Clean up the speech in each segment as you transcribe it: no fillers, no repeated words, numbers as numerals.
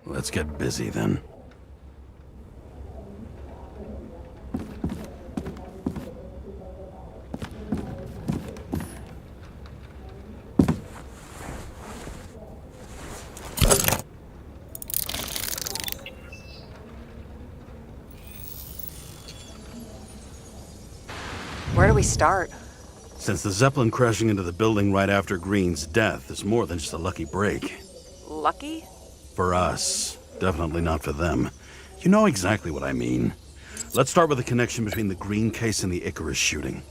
Let's get busy then. Where do we start? Since the Zeppelin crashing into the building right after Green's death is more than just a lucky break. Lucky? For us. Definitely not for them. You know exactly what I mean. Let's start with the connection between the Green case and the Icarus shooting.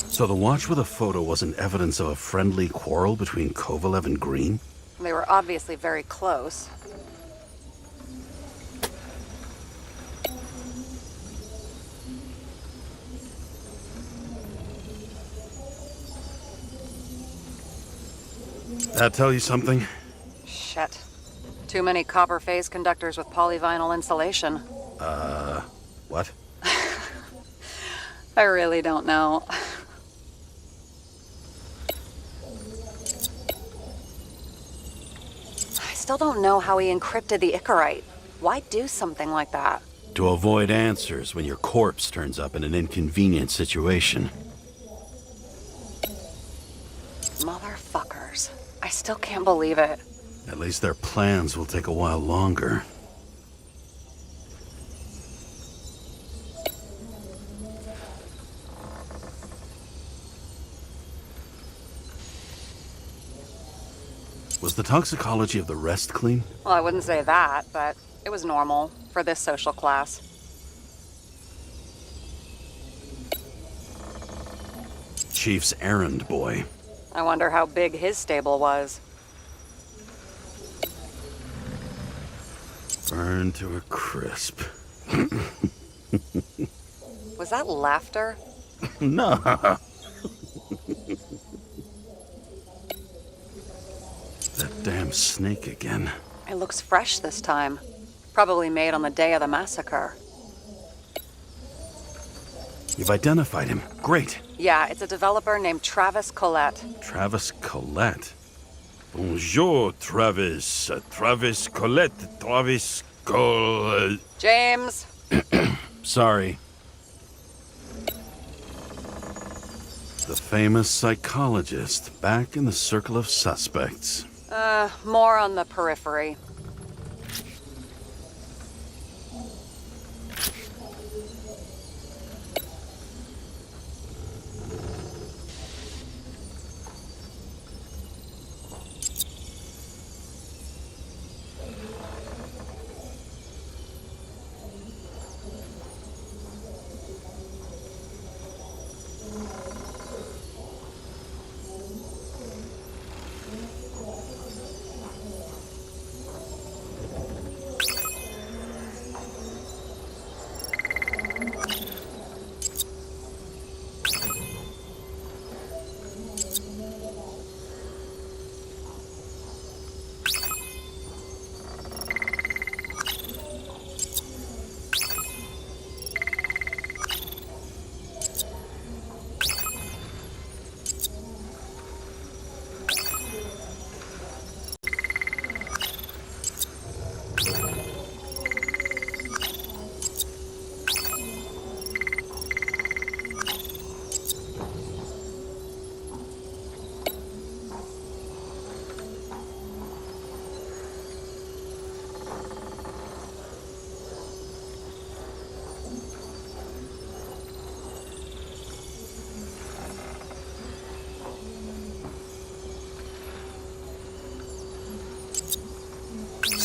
So the watch with a photo wasn't evidence of a friendly quarrel between Kovalev and Green? They were obviously very close. That tell you something? Shit. Too many copper phase conductors with polyvinyl insulation. What? I really don't know. I still don't know how he encrypted the Icarite. Why do something like that? To avoid answers when your corpse turns up in an inconvenient situation. Motherfuckers. I still can't believe it. At least their plans will take a while longer. Was the toxicology of the rest clean? Well, I wouldn't say that, but it was normal for this social class. Chief's errand boy. I wonder how big his stable was. Burned to a crisp. Was that laughter? No. That damn snake again. It looks fresh this time. Probably made on the day of the massacre. You've identified him. Great. Yeah, it's a developer named Travis Collette. Travis Collette. Bonjour, Travis. Travis Collette. Travis Collette. James! Sorry. The famous psychologist, back in the circle of suspects. More on the periphery.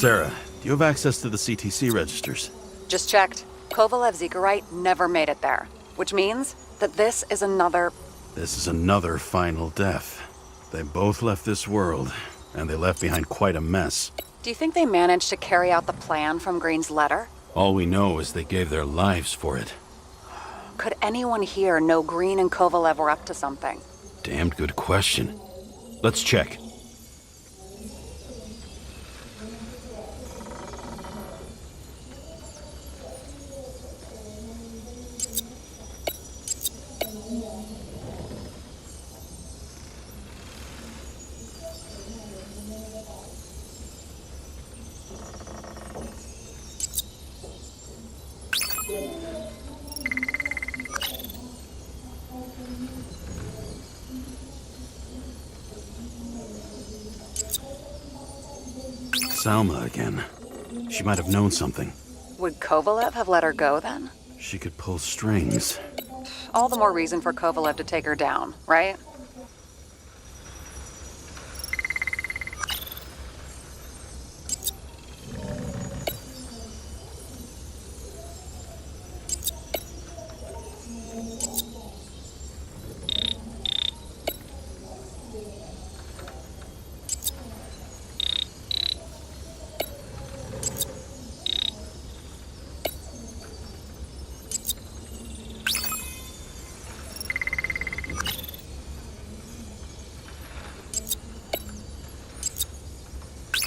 Sarah, do you have access to the CTC registers? Just checked. Kovalev's Icarite never made it there. Which means that this is another... This is another final death. They both left this world, and they left behind quite a mess. Do you think they managed to carry out the plan from Green's letter? All we know is they gave their lives for it. Could anyone here know Green and Kovalev were up to something? Damned good question. Let's check. Salma again. She might have known something. Would Kovalev have let her go then? She could pull strings. All the more reason for Kovalev to take her down, right?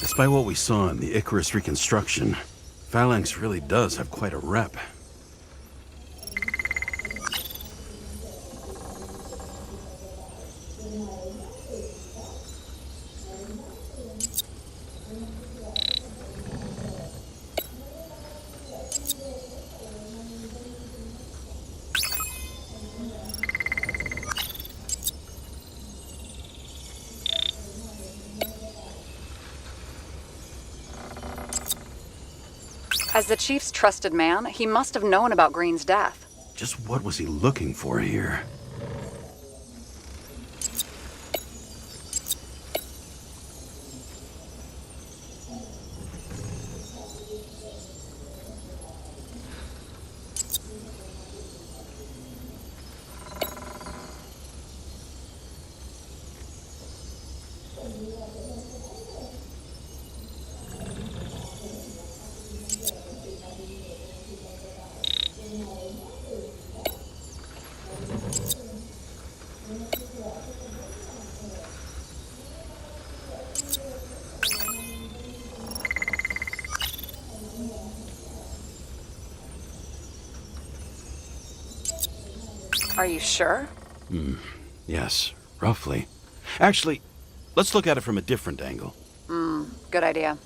Despite what we saw in the Icarus reconstruction, Phalanx really does have quite a rep. As the Chief's trusted man, he must have known about Green's death. Just what was he looking for here? Are you sure? Yes, roughly. Actually, let's look at it from a different angle. Good idea.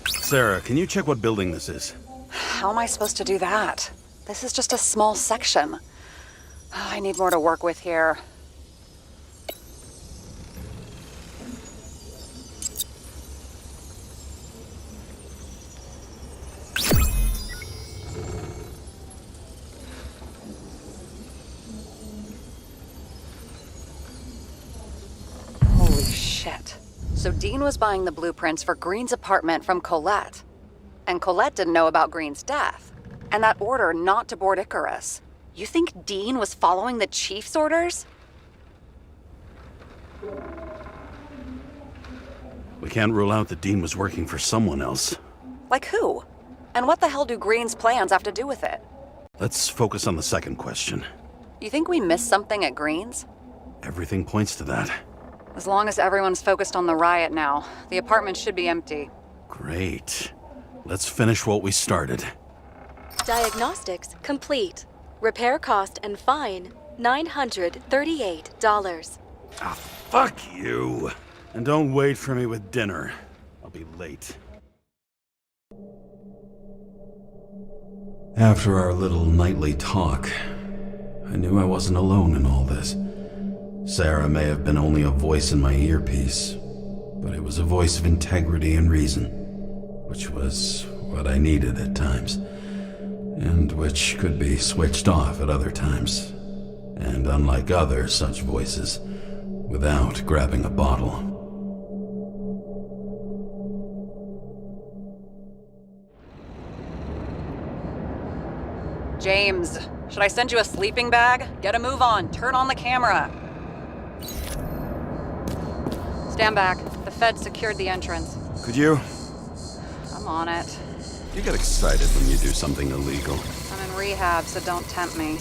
Sarah, can you check what building this is? How am I supposed to do that? This is just a small section. I need more to work with here. Holy shit. So Dean was buying the blueprints for Green's apartment from Colette. And Colette didn't know about Green's death. And that order not to board Icarus. You think Dean was following the Chief's orders? We can't rule out that Dean was working for someone else. Like who? And what the hell do Green's plans have to do with it? Let's focus on the second question. You think we missed something at Green's? Everything points to that. As long as everyone's focused on the riot now, the apartment should be empty. Great. Let's finish what we started. Diagnostics complete. Repair cost and fine, $938. Ah, fuck you! And don't wait for me with dinner. I'll be late. After our little nightly talk, I knew I wasn't alone in all this. Sarah may have been only a voice in my earpiece, but it was a voice of integrity and reason, which was what I needed at times, and which could be switched off at other times, and unlike other such voices, without grabbing a bottle. James, should I send you a sleeping bag? Get a move on. Turn on the camera. Stand back. The Fed secured the entrance. Could you? I'm on it. You get excited when you do something illegal. I'm in rehab, so don't tempt me.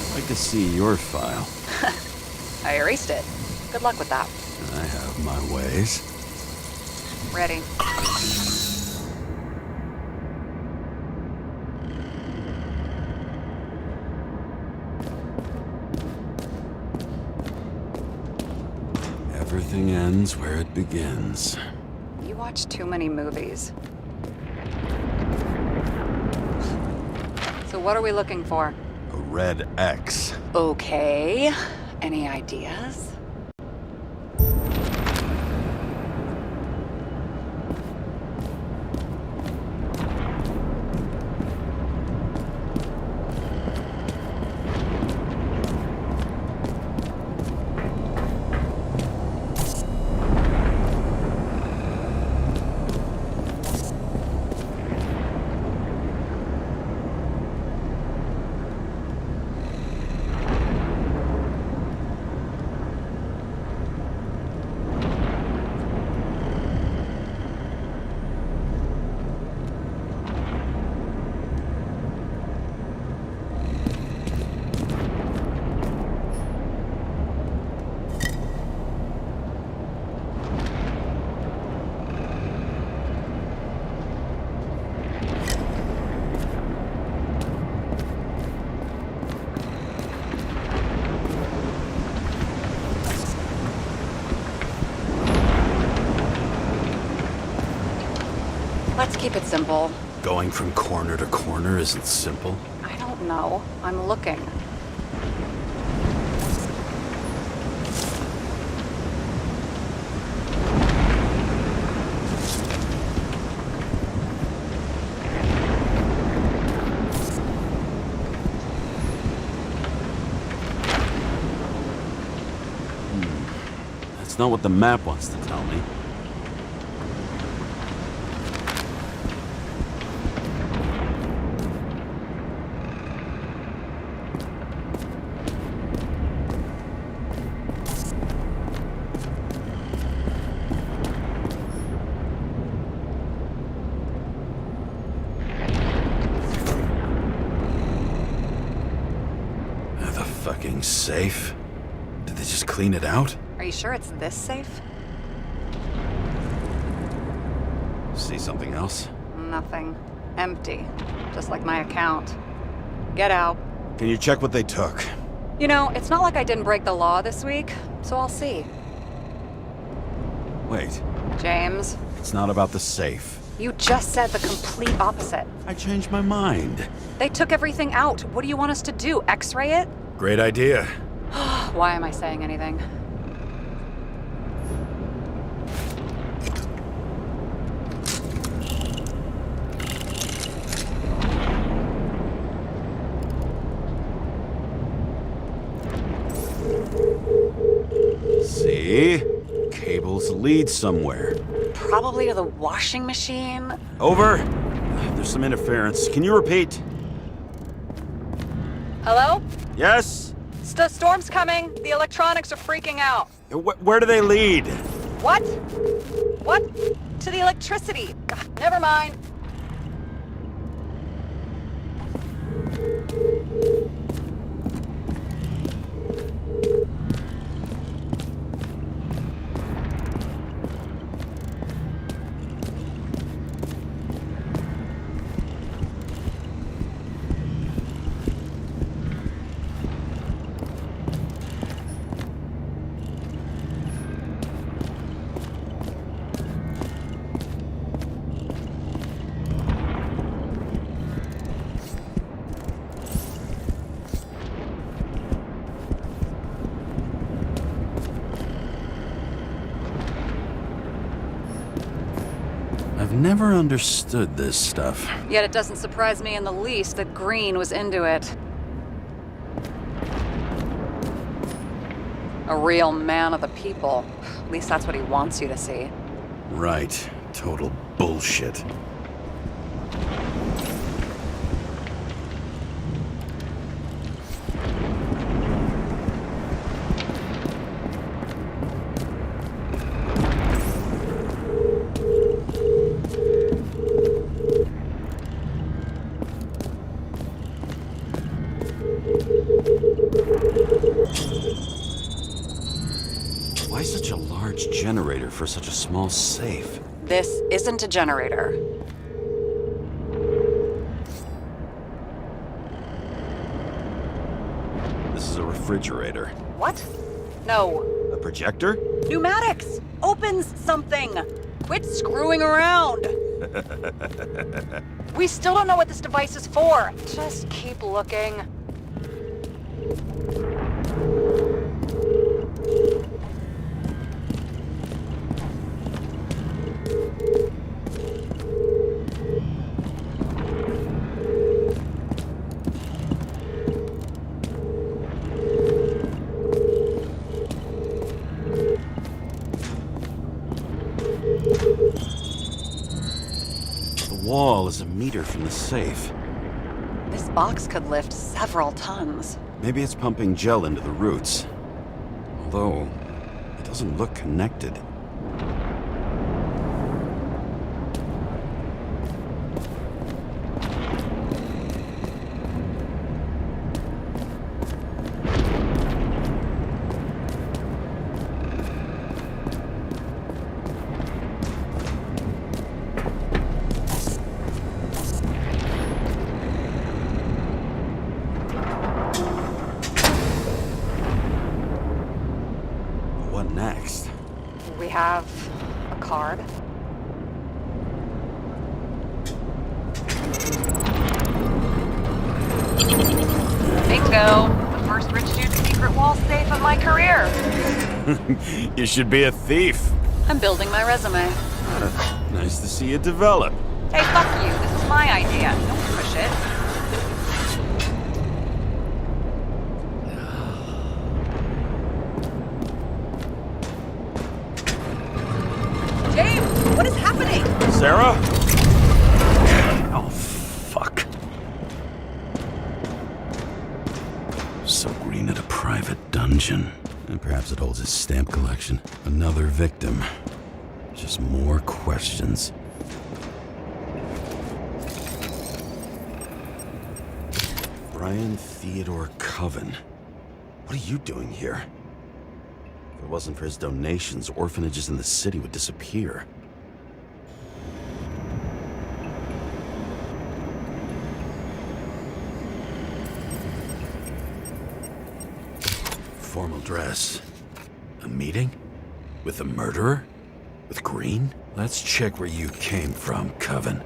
I'd like to see your file. I erased it. Good luck with that. I have my ways. Ready. Everything ends where it begins. You watch too many movies. So what are we looking for? A red X. Okay. Any ideas? Let's keep it simple. Going from corner to corner isn't simple. I don't know. I'm looking. That's not what the map wants to tell me. The fucking safe? Did they just clean it out? Are you sure it's this safe? See something else? Nothing. Empty. Just like my account. Get out. Can you check what they took? You know, it's not like I didn't break the law this week, so I'll see. Wait, James, it's not about the safe. you just said the complete opposite. I changed my mind. They took everything out. What do you want us to do? X-ray it? Great idea. Why am I saying anything? See? Cables lead somewhere. Probably to the washing machine. Over. There's some interference. Can you repeat? Hello? Yes? The storm's coming. The electronics are freaking out. Where do they lead? What? What? To the electricity. God, never mind. I've never understood this stuff. Yet it doesn't surprise me in the least that Green was into it. A real man of the people. At least that's what he wants you to see. Right. Total bullshit. large generator for such a small safe? This isn't a generator. This is a refrigerator. What? No. A projector? Pneumatics! Opens something! Quit screwing around! We still don't know what this device is for. Just keep looking. The wall is a meter from the safe. This box could lift several tons. Maybe it's pumping gel into the roots. Although, it doesn't look connected. What next? We have a card. Bingo! The first rich dude's secret wall safe of my career. You should be a thief. I'm building my resume. Nice to see you develop. Hey, fuck you. This is my idea. Don't push it. James, what is happening? Sarah? Oh, fuck. So Green at a private dungeon. And perhaps it holds his stamp collection. Another victim. Just more questions. Brian Theodore Coven. What are you doing here? If it wasn't for his donations, orphanages in the city would disappear. Formal dress. A meeting? With the murderer? With Green? Let's check where you came from, Coven.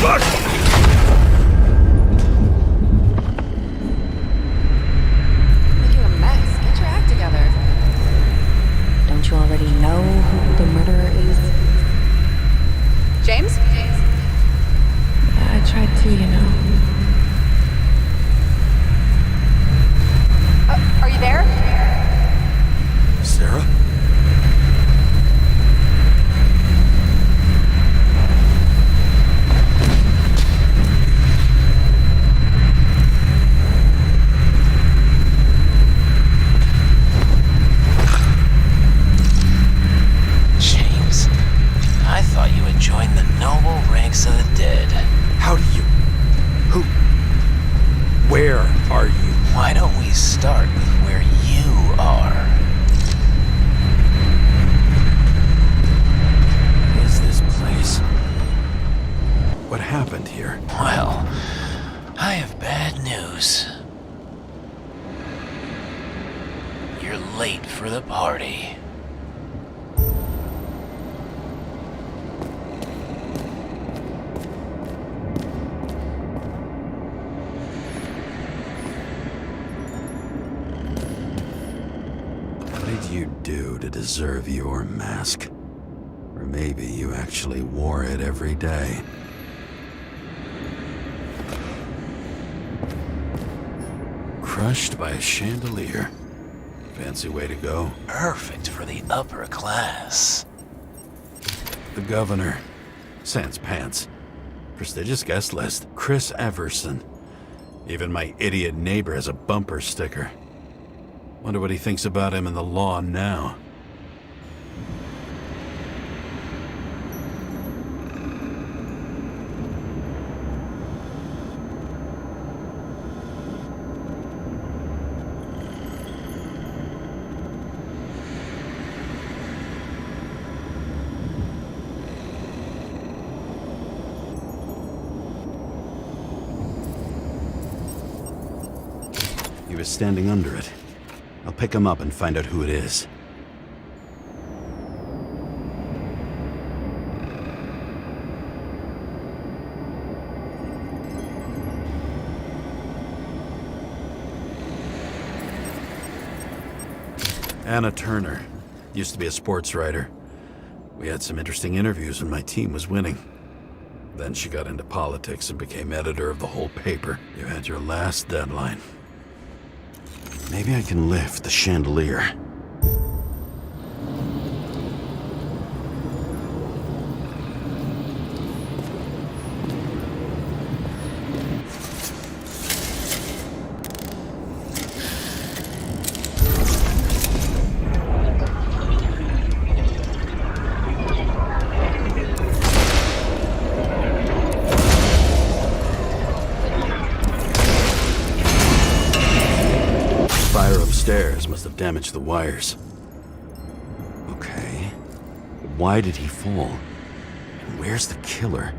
What? Making a mess. Get your act together. Don't you already know who the murderer is? James? I tried to, you know. Are you there? Sarah? James, I thought you had joined the noble ranks of the dead. How do you... Who... Where are you? Why don't we start with where you are? What is this place? What happened here? Well, I have bad news. You're late for the party. What did you do to deserve your mask? Or maybe you actually wore it every day. Crushed by a chandelier. Fancy way to go. Perfect for the upper class. The governor. Sans pants. Prestigious guest list. Chris Everson. Even my idiot neighbor has a bumper sticker. Wonder what he thinks about him and the law now. He was standing under it. I'll pick him up and find out who it is. Anna Turner. Used to be a sports writer. We had some interesting interviews when my team was winning. Then she got into politics and became editor of the whole paper. You had your last deadline. Maybe I can lift the chandelier. Fire upstairs must have damaged the wires. Okay. Why did he fall? And where's the killer?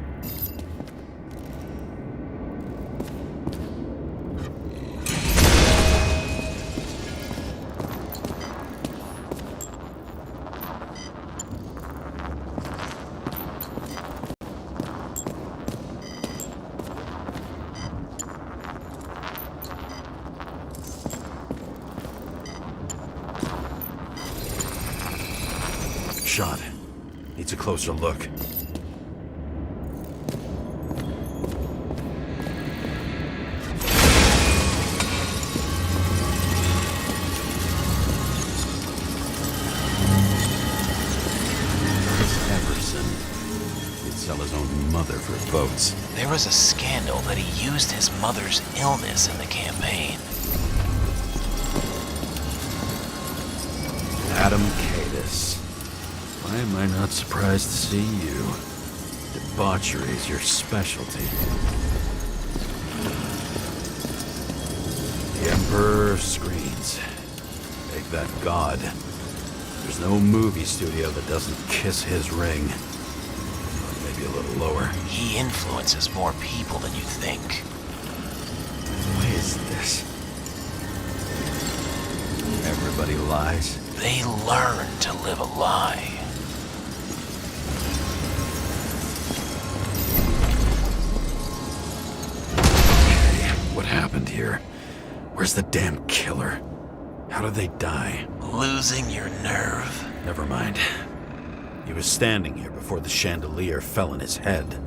Shot. Needs a closer look. Everson. He'd sell his own mother for votes. There was a scandal that he used his mother's illness in the campaign. Adam Cadis. Why am I not surprised to see you? Debauchery is your specialty. The Emperor of Screens. Make that god. There's no movie studio that doesn't kiss his ring. Or maybe a little lower. He influences more people than you think. What is this? Everybody lies. They learn to live a lie. What happened here? Where's the damn killer? How did they die? Losing your nerve. Never mind. He was standing here before the chandelier fell on his head.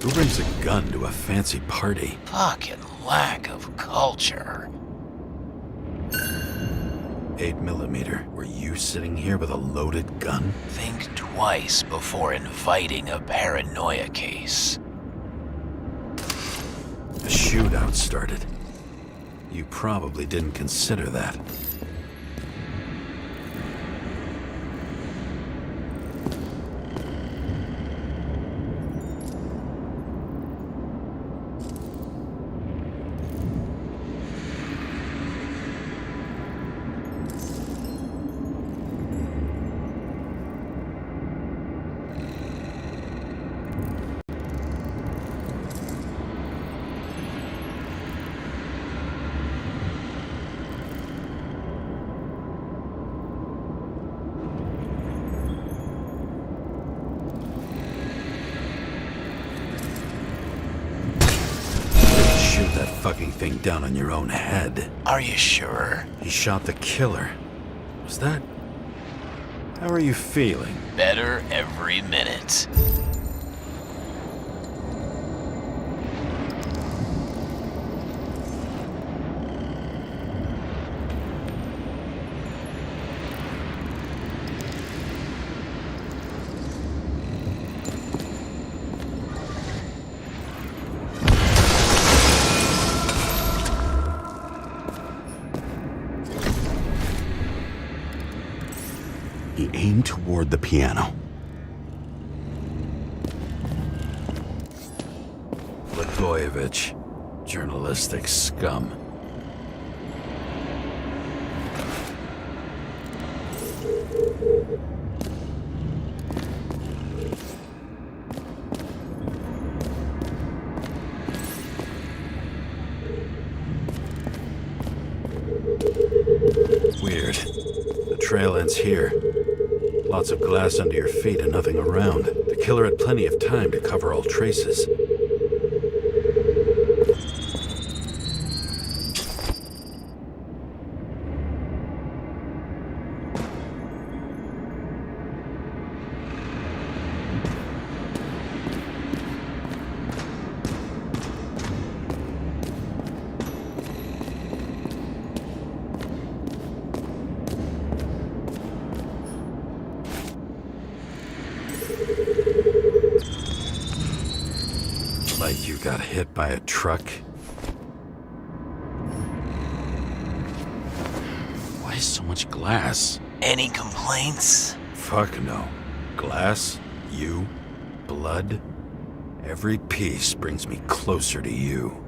Who brings a gun to a fancy party? Fucking lack of culture. 8mm. Were you sitting here with a loaded gun? Think twice before inviting a paranoia case. A shootout started. You probably didn't consider that. fucking thing down on your own head. Are you sure? He shot the killer. Was that... How are you feeling? Better every minute. He aimed toward the piano. Blagojevich, journalistic scum. Weird. The trail ends here. Lots of glass under your feet and nothing around. The killer had plenty of time to cover all traces. Like you got hit by a truck? Why so much glass? Any complaints? Fuck no. Glass, you, blood. Every piece brings me closer to you.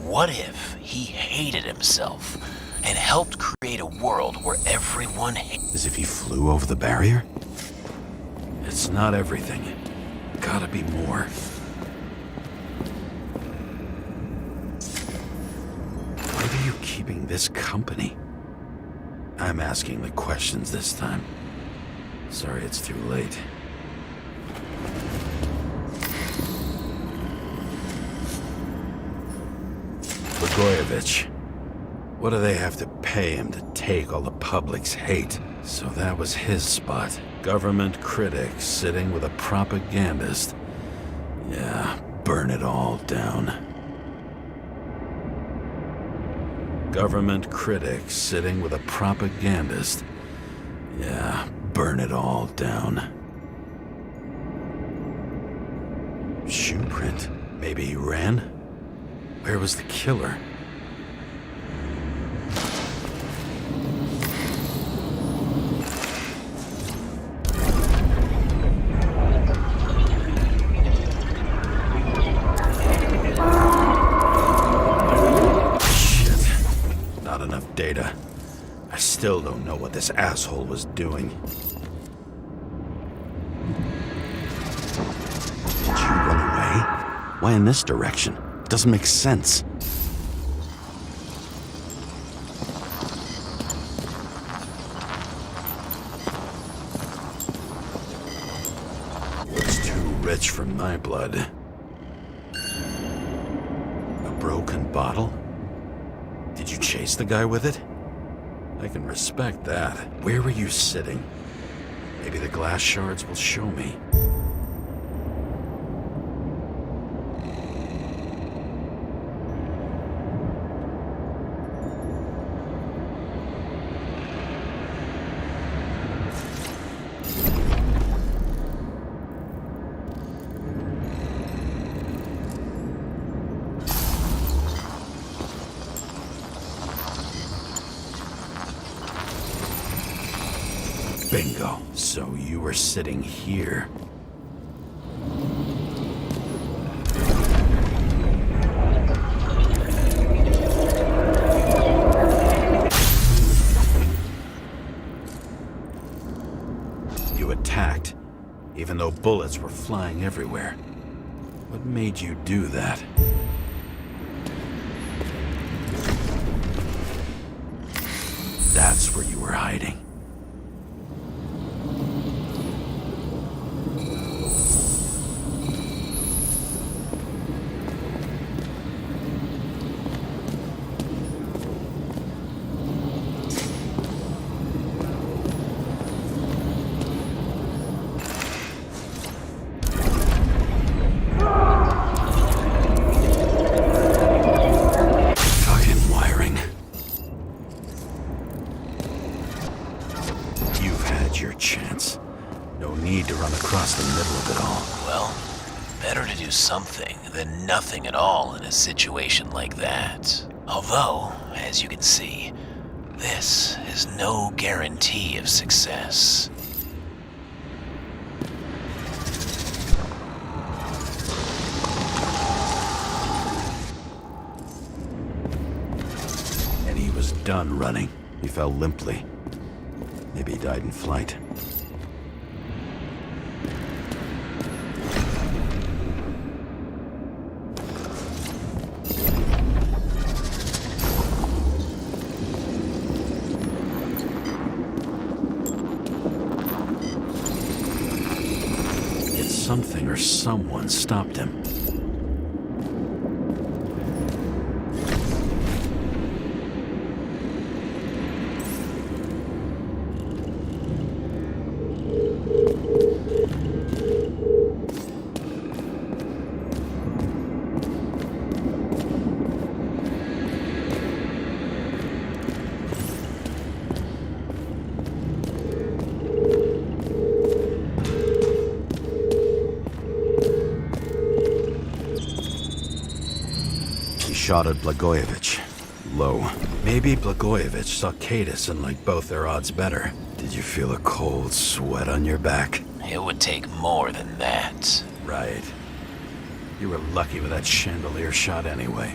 What if he hated himself and helped create a world where everyone As if he flew over the barrier? It's not everything. Gotta be more. Why are you keeping this company? I'm asking the questions this time. Sorry it's too late. Blagojevich. What do they have to pay him to take all the public's hate? So that was his spot. Government critic sitting with a propagandist. Yeah, burn it all down. Government critic sitting with a propagandist. Yeah, burn it all down. Shoe print. Maybe he ran? Where was the killer? Shit. Not enough data. I still don't know what this asshole was doing. Did you run away? Why in this direction? Doesn't make sense. It's too rich for my blood. A broken bottle? Did you chase the guy with it? I can respect that. Where were you sitting? Maybe the glass shards will show me. Bingo. So you were sitting here. You attacked, even though bullets were flying everywhere. What What made you do that? That's where you were hiding. Fucking wiring. You've had your chance. No need to run across the middle of it all. Well, better to do something than nothing at all in a situation like that. Although, as you can see, this is no guarantee of success. And he was done running. He fell limply. Maybe he died in flight. Yet something or someone stopped him. He shot at Blagojevich. Low. Maybe Blagojevich saw Cadis and liked both their odds better. Did you feel a cold sweat on your back? It would take more than that. Right. You were lucky with that chandelier shot anyway.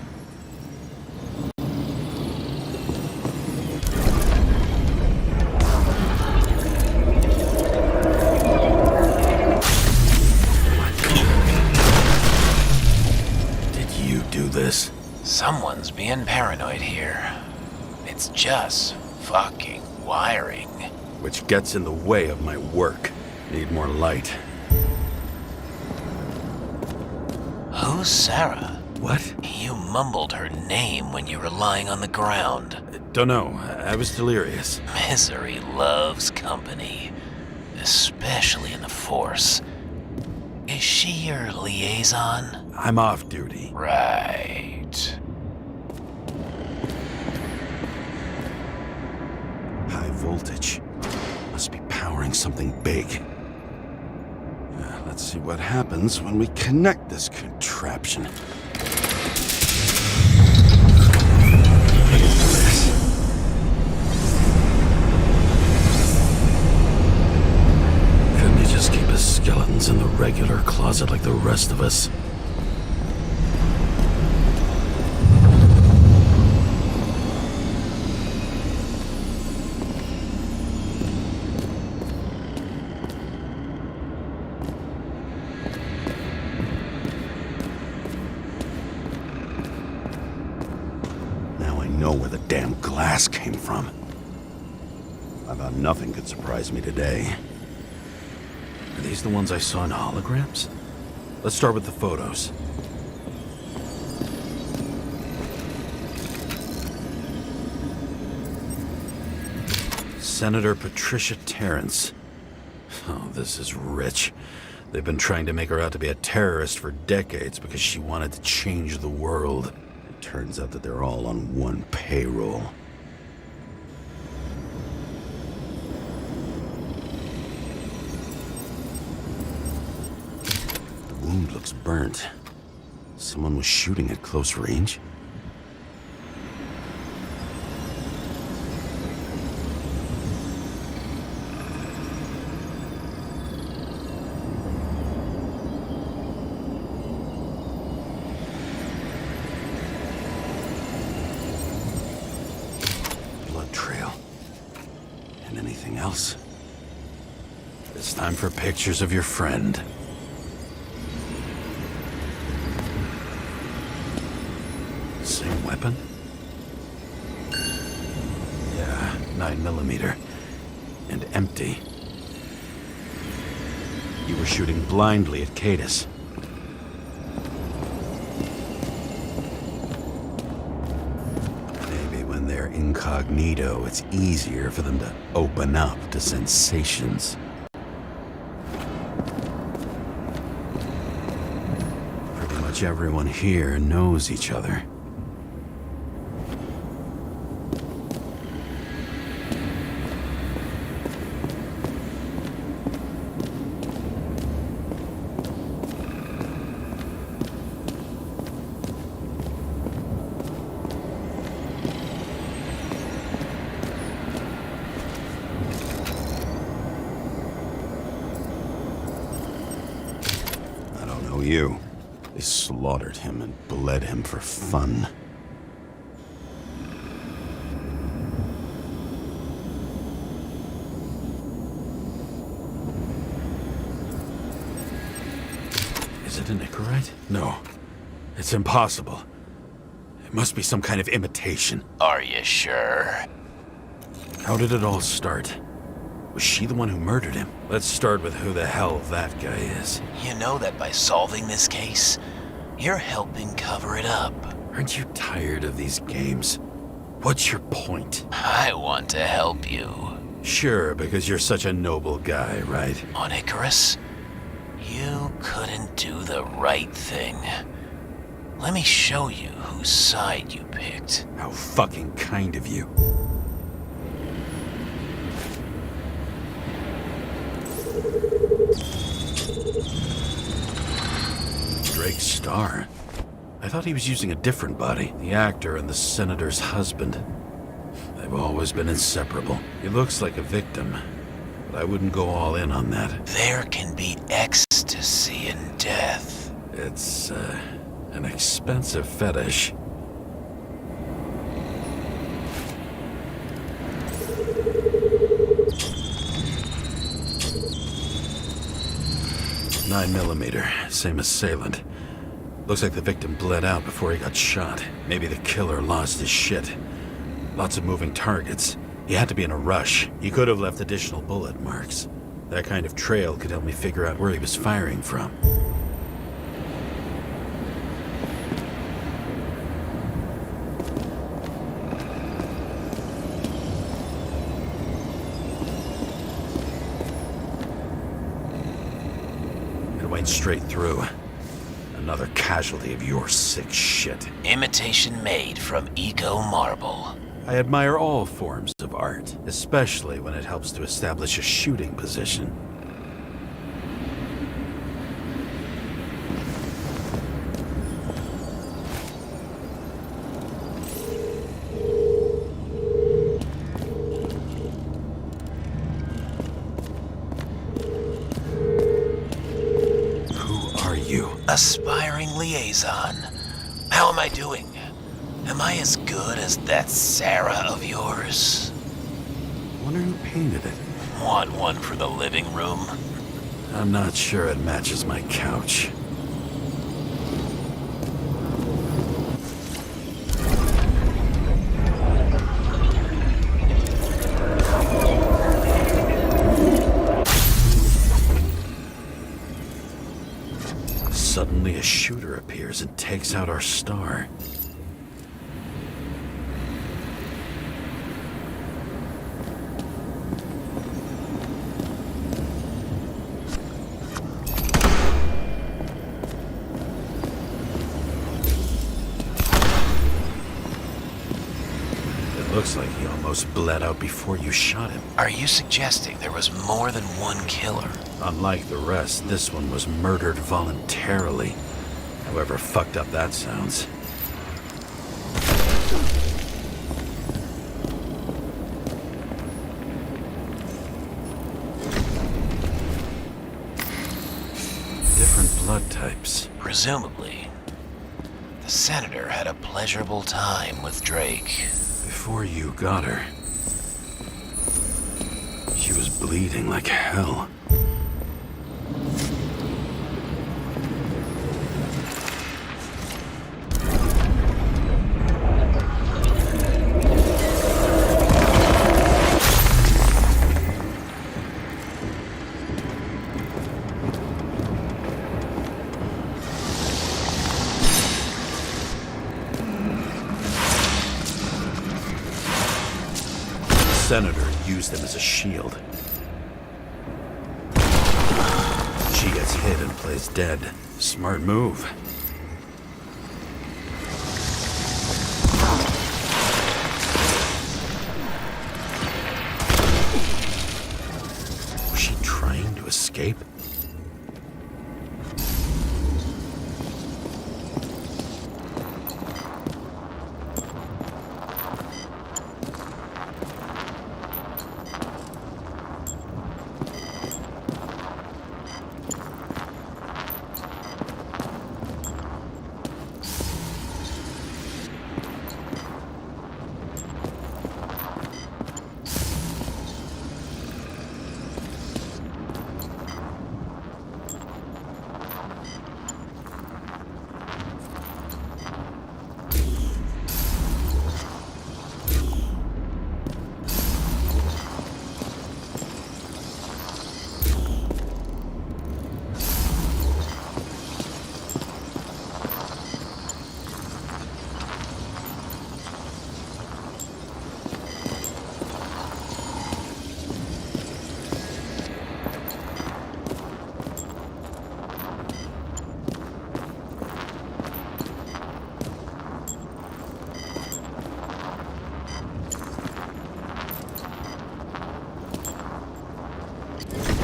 Did you do this? Someone's being paranoid here. It's just fucking wiring. Which gets in the way of my work. Need more light. Who's Sarah? What? You mumbled her name when you were lying on the ground. Don't know. I was delirious. Misery loves company, especially in the Force. Is she your liaison? I'm off duty. Right. High voltage. Must be powering something big. Let's see what happens when we connect this contraption. Look at this. Couldn't he just keep his skeletons in the regular closet like the rest of us? Know where the damn glass came from. I thought nothing could surprise me today. Are these the ones I saw in holograms? Let's start with the photos. Senator Patricia Terrence. Oh, this is rich. They've been trying to make her out to be a terrorist for decades because she wanted to change the world. Turns out that they're all on one payroll. The wound looks burnt. Someone was shooting at close range? Trail. And anything else? It's time for pictures of your friend. Same weapon? Yeah, 9mm. And empty. You were shooting blindly at Cadus. Maybe when they're incognito, it's easier for them to open up to sensations. Pretty much everyone here knows each other. You. They slaughtered him and bled him for fun. Is it an Icarite? No. It's impossible. It must be some kind of imitation. Are you sure? How did it all start? Was she the one who murdered him? Let's start with who the hell that guy is. You know that by solving this case, you're helping cover it up. Aren't you tired of these games? What's your point? I want to help you. Sure, because you're such a noble guy, right? On Icarus, you couldn't do the right thing. Let me show you whose side you picked. How fucking kind of you. Drake's star. I thought he was using a different body. The actor and the senator's husband. They've always been inseparable. He looks like a victim, but I wouldn't go all in on that. There can be ecstasy in death. It's, an expensive fetish. .9mm, same assailant. Looks like the victim bled out before he got shot. Maybe the killer lost his shit. Lots of moving targets. He had to be in a rush. He could have left additional bullet marks. That kind of trail could help me figure out where he was firing from. It went straight through. Another casualty of your sick shit. Imitation made from eco marble. I admire all forms of art, especially when it helps to establish a shooting position. Aspiring liaison. How am I doing? Am I as good as that Sarah of yours? Wonder who painted it. Want one for the living room? I'm not sure it matches my couch. Suddenly a shooter appears and takes out our star. It looks like he almost bled out before you shot him. Are you suggesting there was more than one killer? Unlike the rest, this one was murdered voluntarily. However fucked up that sounds. Different blood types. Presumably, the senator had a pleasurable time with Drake. Before you got her, she was bleeding like hell. Senator used him as a shield. She gets hit and plays dead. Smart move. Was she trying to escape?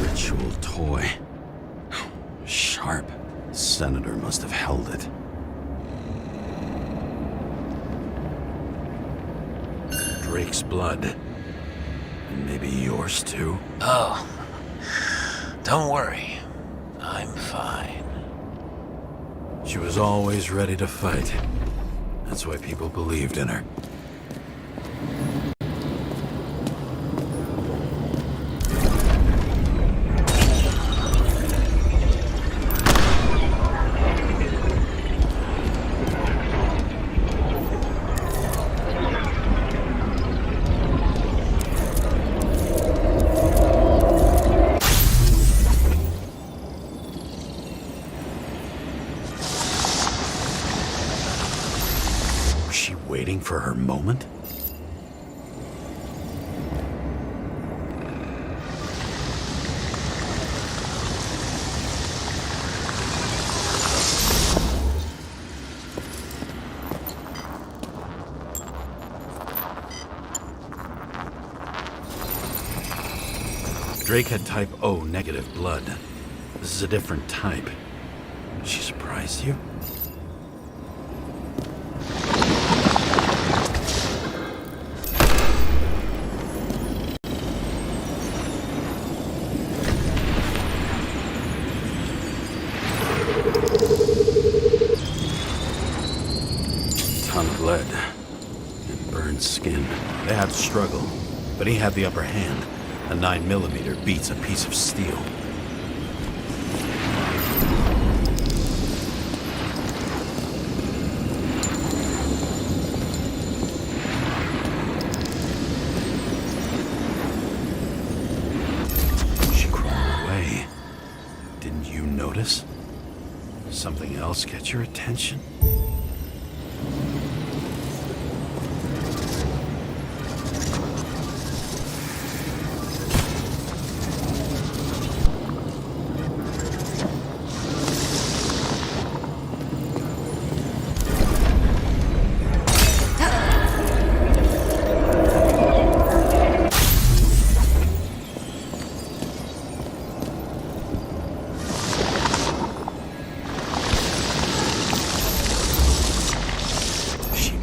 Ritual toy. Sharp. Senator must have held it. Drake's blood. And maybe yours too? Oh, don't worry. I'm fine. She was always ready to fight. That's why people believed in her. Waiting for her moment? Drake had type O negative blood. This is a different type. She surprised you? Ton of lead and burned skin. They had to struggle, but he had the upper hand. A 9mm beats a piece of steel. She crawled away. Didn't you notice? Something else get your attention?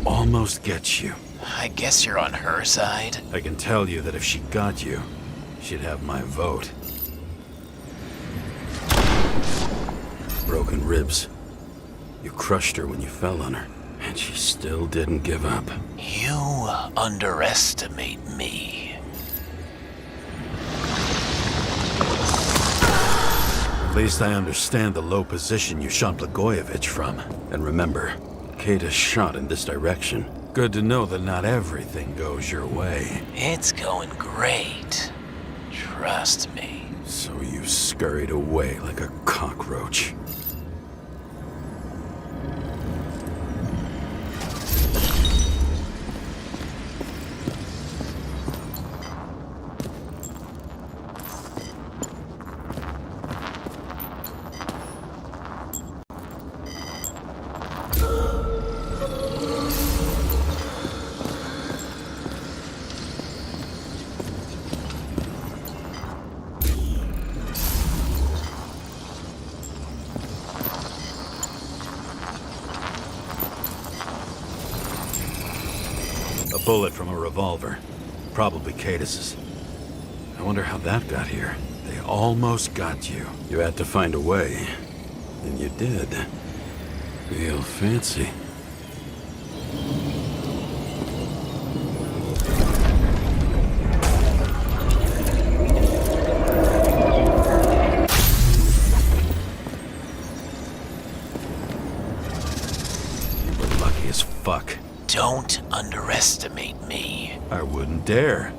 Almost gets you. I guess you're on her side. I can tell you that if she got you, she'd have my vote. Broken ribs. You crushed her when you fell on her, and she still didn't give up. You underestimate me. At least I understand the low position you shot Blagojevich from. And remember, Kata's shot in this direction. Good to know that not everything goes your way. It's going great. Trust me. So you scurried away like a cockroach. bullet from a revolver. Probably Cadis's. I wonder how that got here. They almost got you. You had to find a way. And you did. Real fancy. You were lucky as fuck. Don't underestimate me. I wouldn't dare.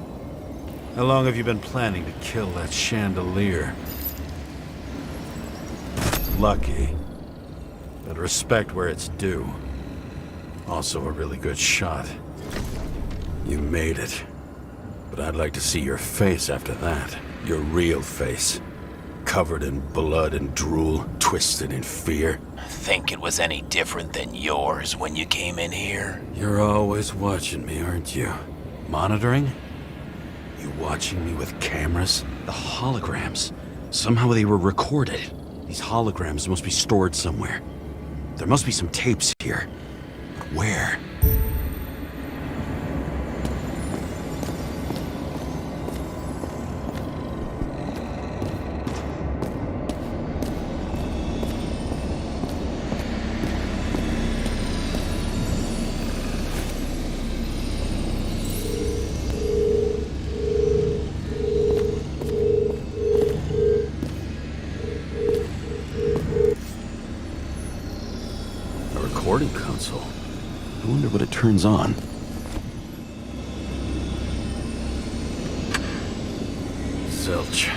How long have you been planning to kill that chandelier? Lucky. But respect where it's due. Also a really good shot. You made it. But I'd like to see your face after that. Your real face. Covered in blood and drool, twisted in fear. Think it was any different than yours when you came in here? You're always watching me, aren't you? Monitoring? You watching me with cameras? The holograms. Somehow they were recorded. These holograms must be stored somewhere. There must be some tapes here. But where? Recording console. I wonder what it turns on. Zilch.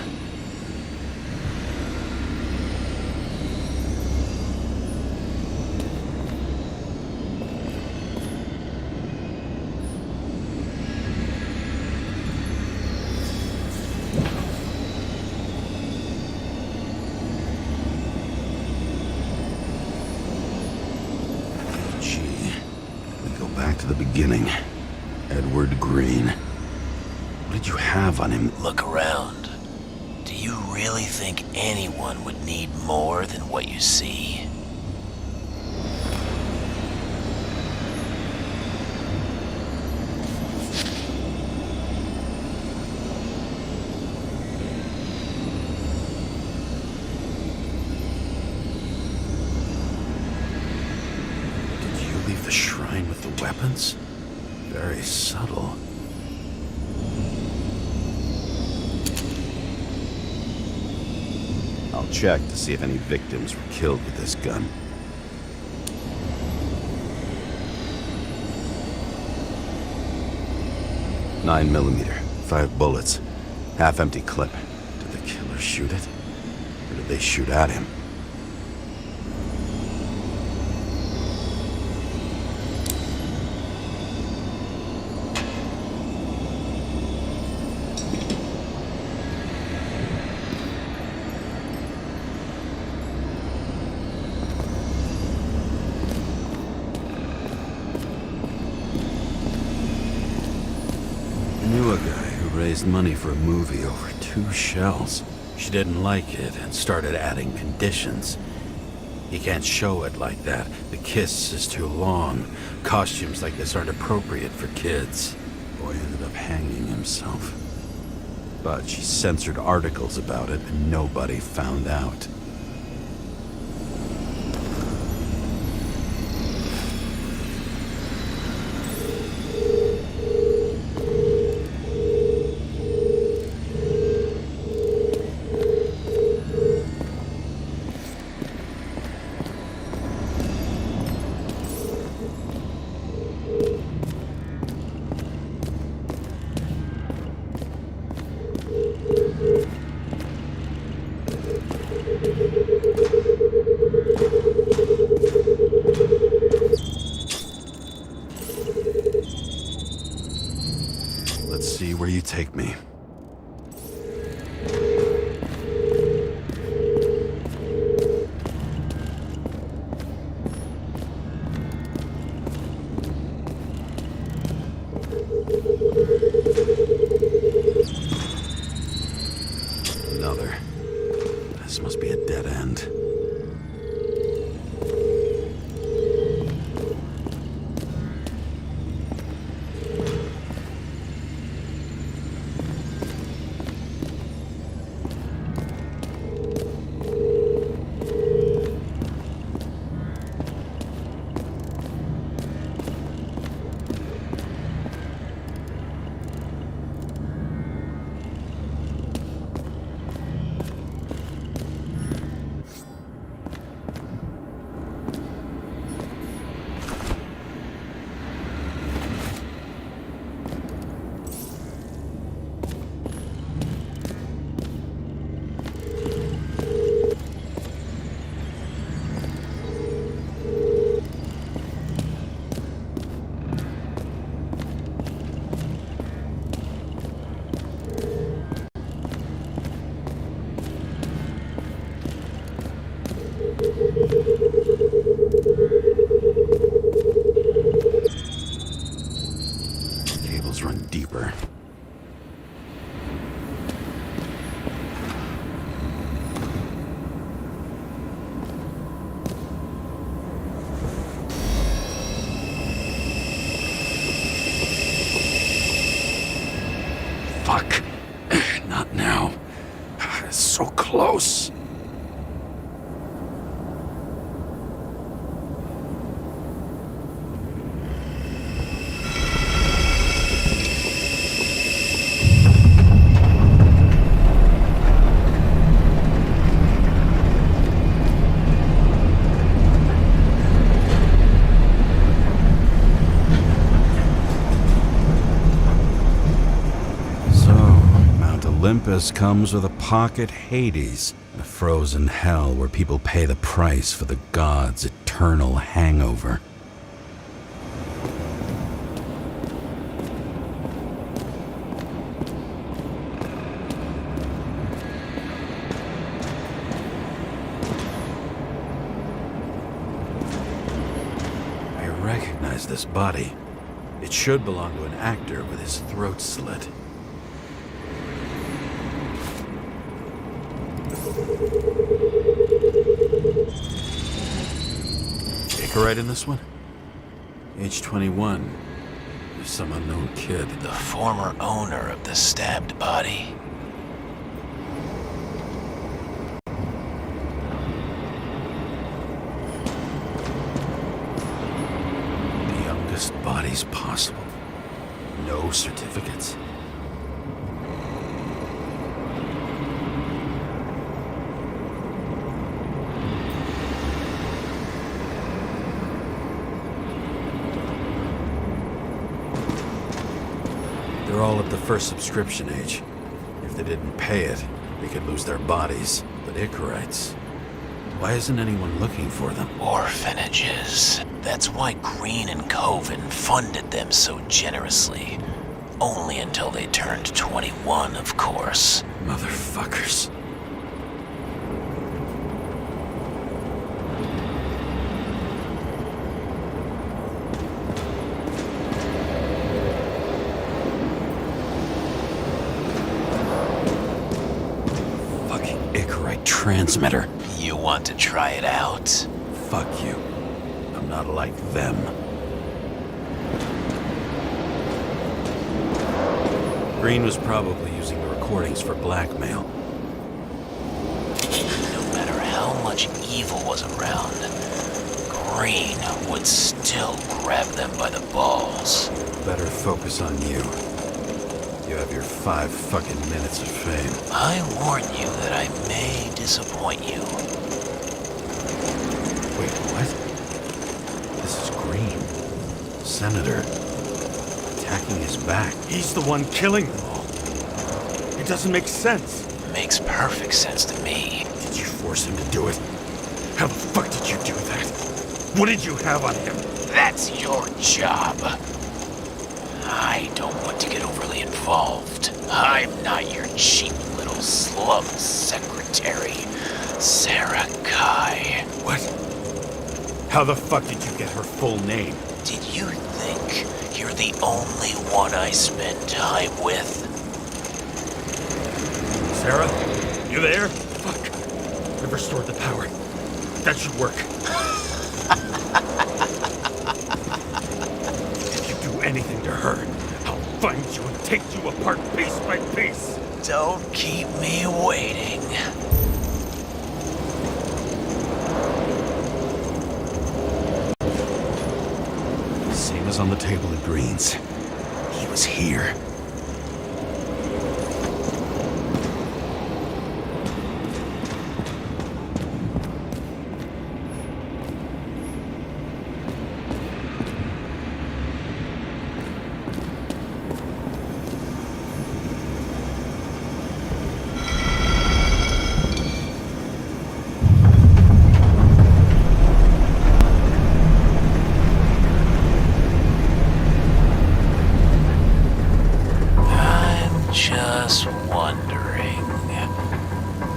Back to the beginning. Edward Green. What did you have on him? Look around. Do you really think anyone would need more than what you see? The shrine with the weapons? Very subtle. I'll check to see if any victims were killed with this gun. .9mm, 5 bullets, half-empty clip. Did the killer shoot it? Or did they shoot at him? Knew a guy who raised money for a movie over 2 shells. She didn't like it and started adding conditions. You can't show it like that. The kiss is too long. Costumes like this aren't appropriate for kids. Boy ended up hanging himself. But she censored articles about it and nobody found out. Let's see where you take me. Another. This must be a dead end. gross! Olympus comes with a pocket Hades, a frozen hell where people pay the price for the gods' eternal hangover. I recognize this body. It should belong to an actor with his throat slit. Right in this one? Age 21. Some unknown kid. The former owner of the stabbed body. The youngest bodies possible. No certificates. They're all at the first subscription age. If they didn't pay it, they could lose their bodies. But Icarites, why isn't anyone looking for them? Orphanages. That's why Green and Coven funded them so generously. Only until they turned 21, of course. Motherfuckers. Transmitter. You want to try it out? Fuck you. I'm not like them. Green was probably using the recordings for blackmail. No matter how much evil was around, Green would still grab them by the balls. Better focus on you. You have your 5 fucking minutes of fame. I warn you that I may disappoint you. Wait, what? This is Green. Senator. Attacking his back. He's the one killing them all. It doesn't make sense. Makes perfect sense to me. Did you force him to do it? How the fuck did you do that? What did you have on him? That's your job. I don't want to get overly involved. I'm not your cheap little slum secretary, Sarah Kai. What? How the fuck did you get her full name? Did you think you're the only one I spend time with? Sarah? You there? Fuck. I've restored the power. That should work. If you do anything to her, I'll find you and take you apart piece by piece. Don't keep me waiting. Same as on the table at Green's. He was here. Just wondering,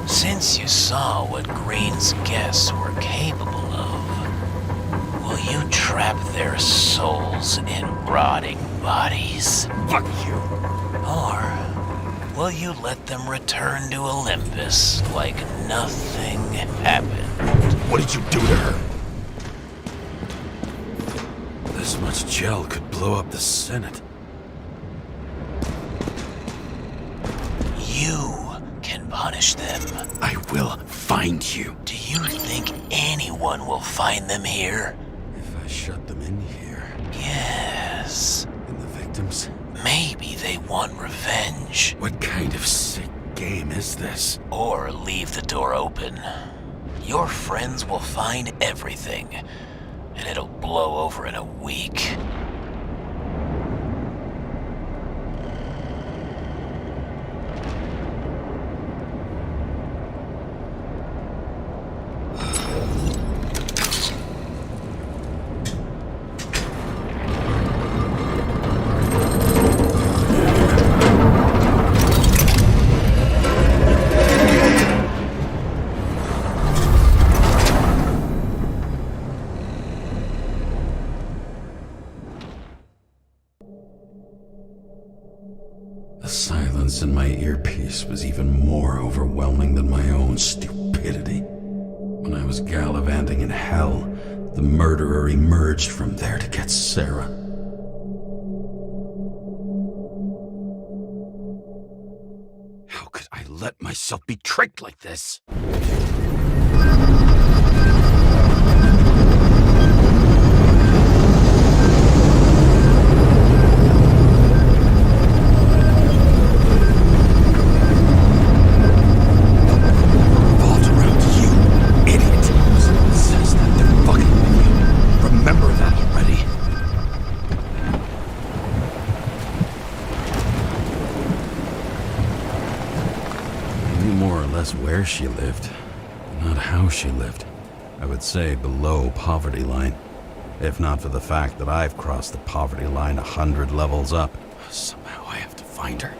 since you saw what Green's guests were capable of, will you trap their souls in rotting bodies? Fuck you. Or will you let them return to Olympus like nothing happened? What did you do to her? This much gel could blow up the Senate. You can punish them. I will find you. Do you think anyone will find them here? If I shut them in here, Yes. and the victims, Maybe they want revenge. what kind of sick game is this? Or leave the door open. Your friends will find everything, and it'll blow over in a week. The silence in my earpiece was even more overwhelming than my own stupidity. When I was gallivanting in hell, the murderer emerged from there to get Sarah. How could I let myself be tricked like this? Revolved around you, idiot. Someone says that they're fucking with you. Remember that already. I knew more or less where she lived, but not how she lived. I would say below poverty line. If not for the fact that I've crossed the poverty line 100 levels up. Somehow I have to find her.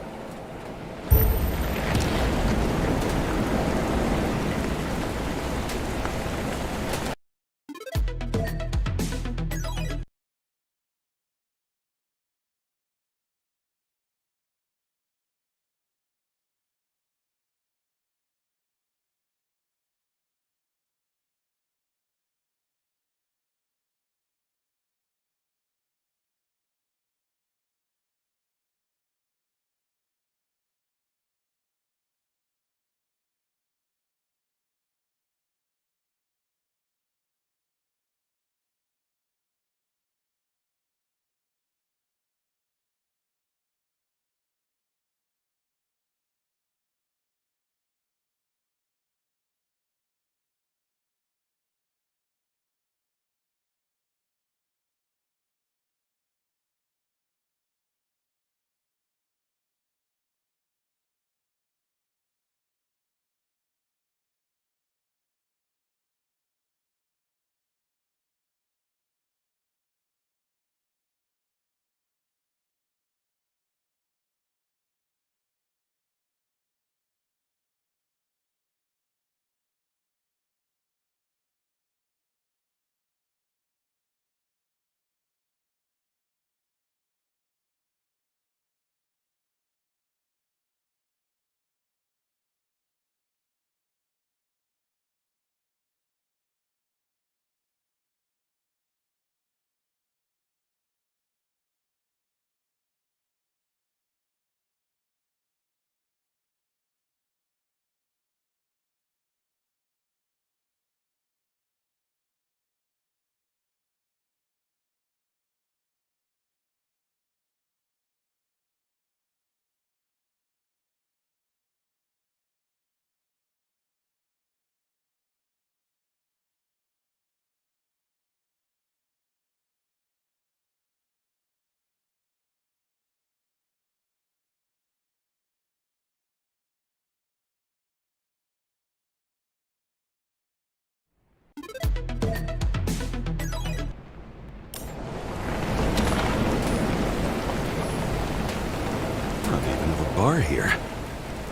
Not even have a bar here.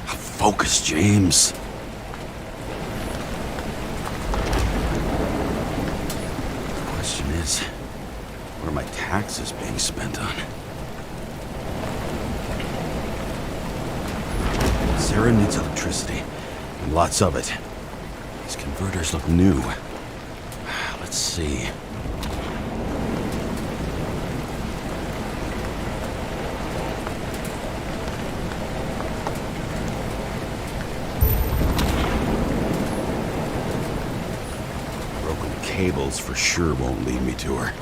Focus, James. The question is, what are my taxes being spent on? Sarah needs electricity, and lots of it. These converters look new. Let's see. cables for sure won't lead me to her.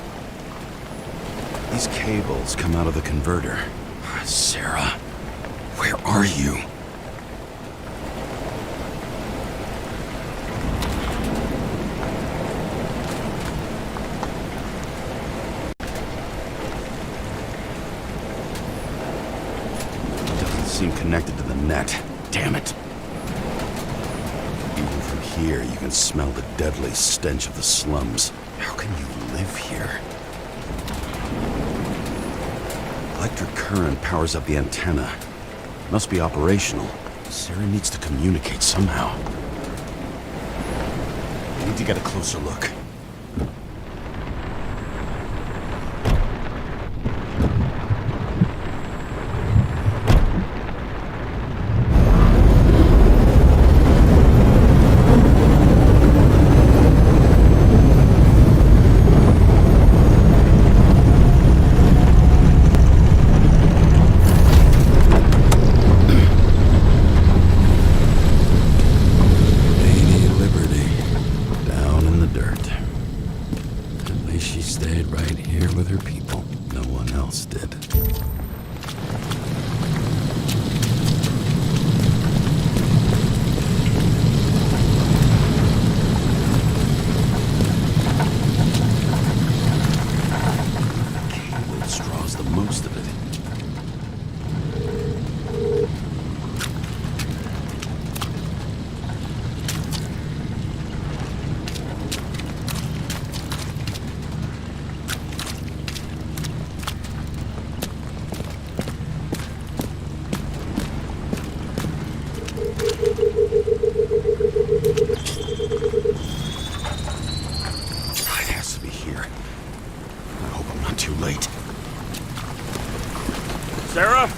These cables come out of the converter. Sarah, where are you? Doesn't seem connected to the net. Damn it. Even from here, you can smell the deadly stench of the slums. How can you live here? Electric current powers up the antenna. Must be operational. Sarah needs to communicate somehow. I need to get a closer look. Sarah?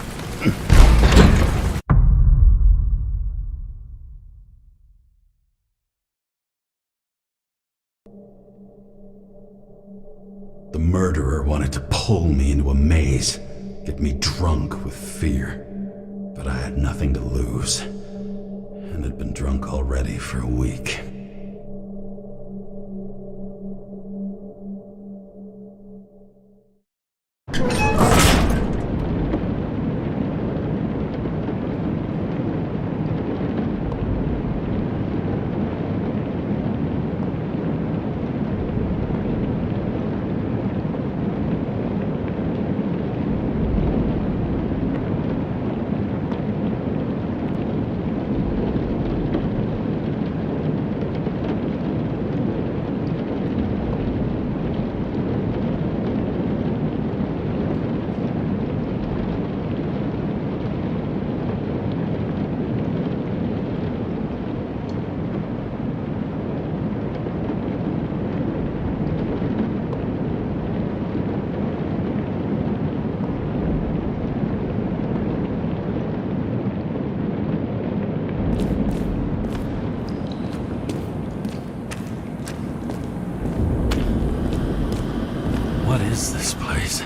The murderer wanted to pull me into a maze, get me drunk with fear. But I had nothing to lose, and had been drunk already for a week. What is this place?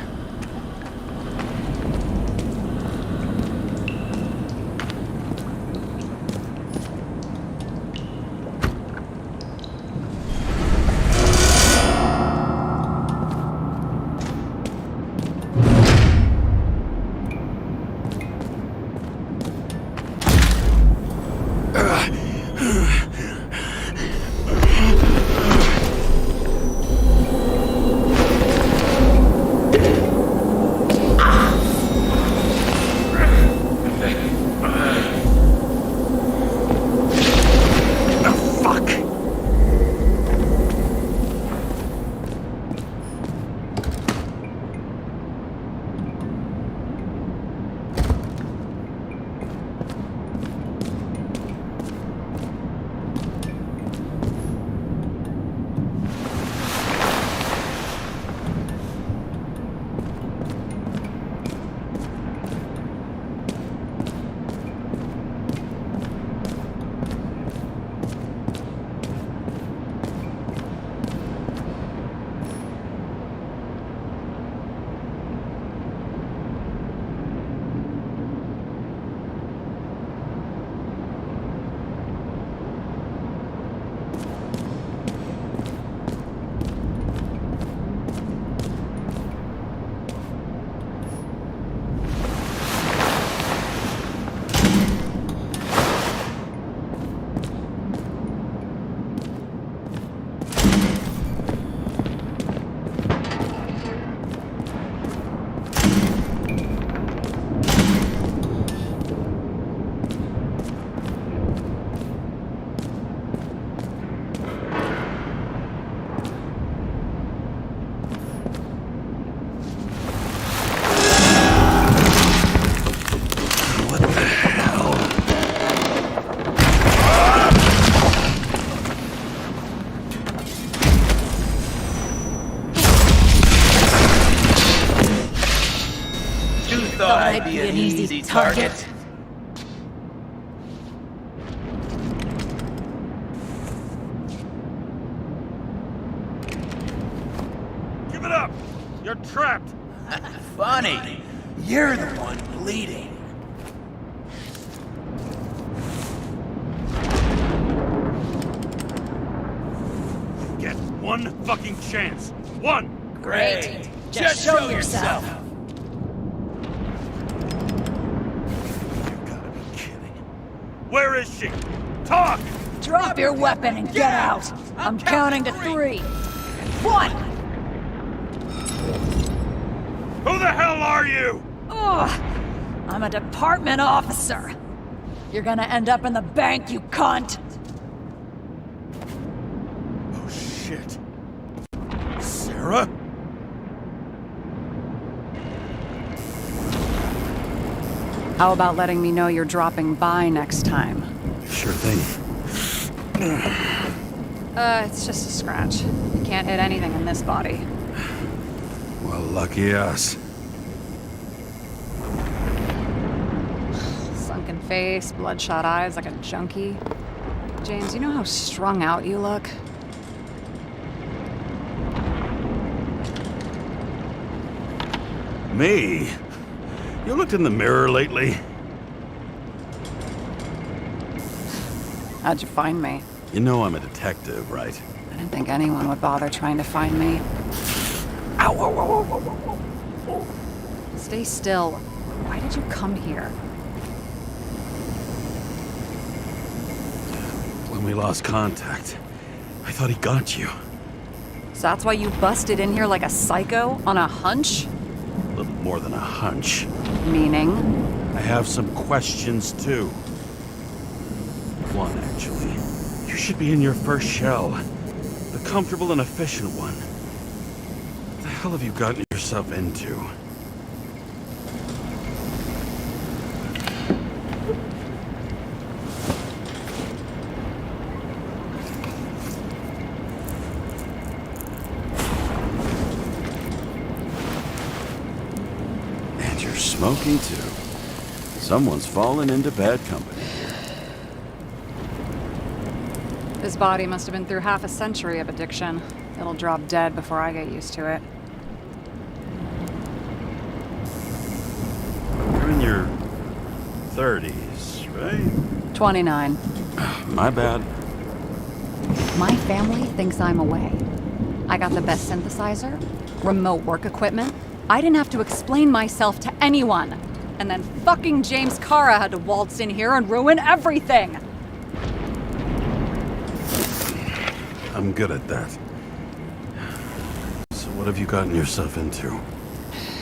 thought I'd be an easy target. Give it up! You're trapped! Funny. You're the one bleeding. Get one fucking chance. One! Great. Just show yourself. You gotta be kidding. Where is she? Talk! Drop your weapon and get out! I'm counting to 3. 1! Who the hell are you? Ugh! I'm a department officer! You're gonna end up in the bank, you cunt! Oh shit. Sarah? How about letting me know you're dropping by next time? Sure thing. It's just a scratch. You can't hit anything in this body. Well, lucky us. Sunken face, bloodshot eyes like a junkie. James, you know how strung out you look? Me? You looked in the mirror lately? How'd you find me? You know I'm a detective, right? I didn't think anyone would bother trying to find me. Ow, ow, ow, ow, ow, ow. Stay still. Why did you come here? When we lost contact, I thought he got you. So that's why you busted in here like a psycho on a hunch? A little more than a hunch. Meaning? I have some questions, too. One, actually. You should be in your first shell. The comfortable and efficient one. What the hell have you gotten yourself into? And you're smoking, too. Someone's fallen into bad company. This body must have been through half a century of addiction. It'll drop dead before I get used to it. You're in your 30s, right? 29. My bad. My family thinks I'm away. I got the best synthesizer, remote work equipment. I didn't have to explain myself to anyone. And then fucking James Kara had to waltz in here and ruin everything. I'm good at that. So what have you gotten yourself into?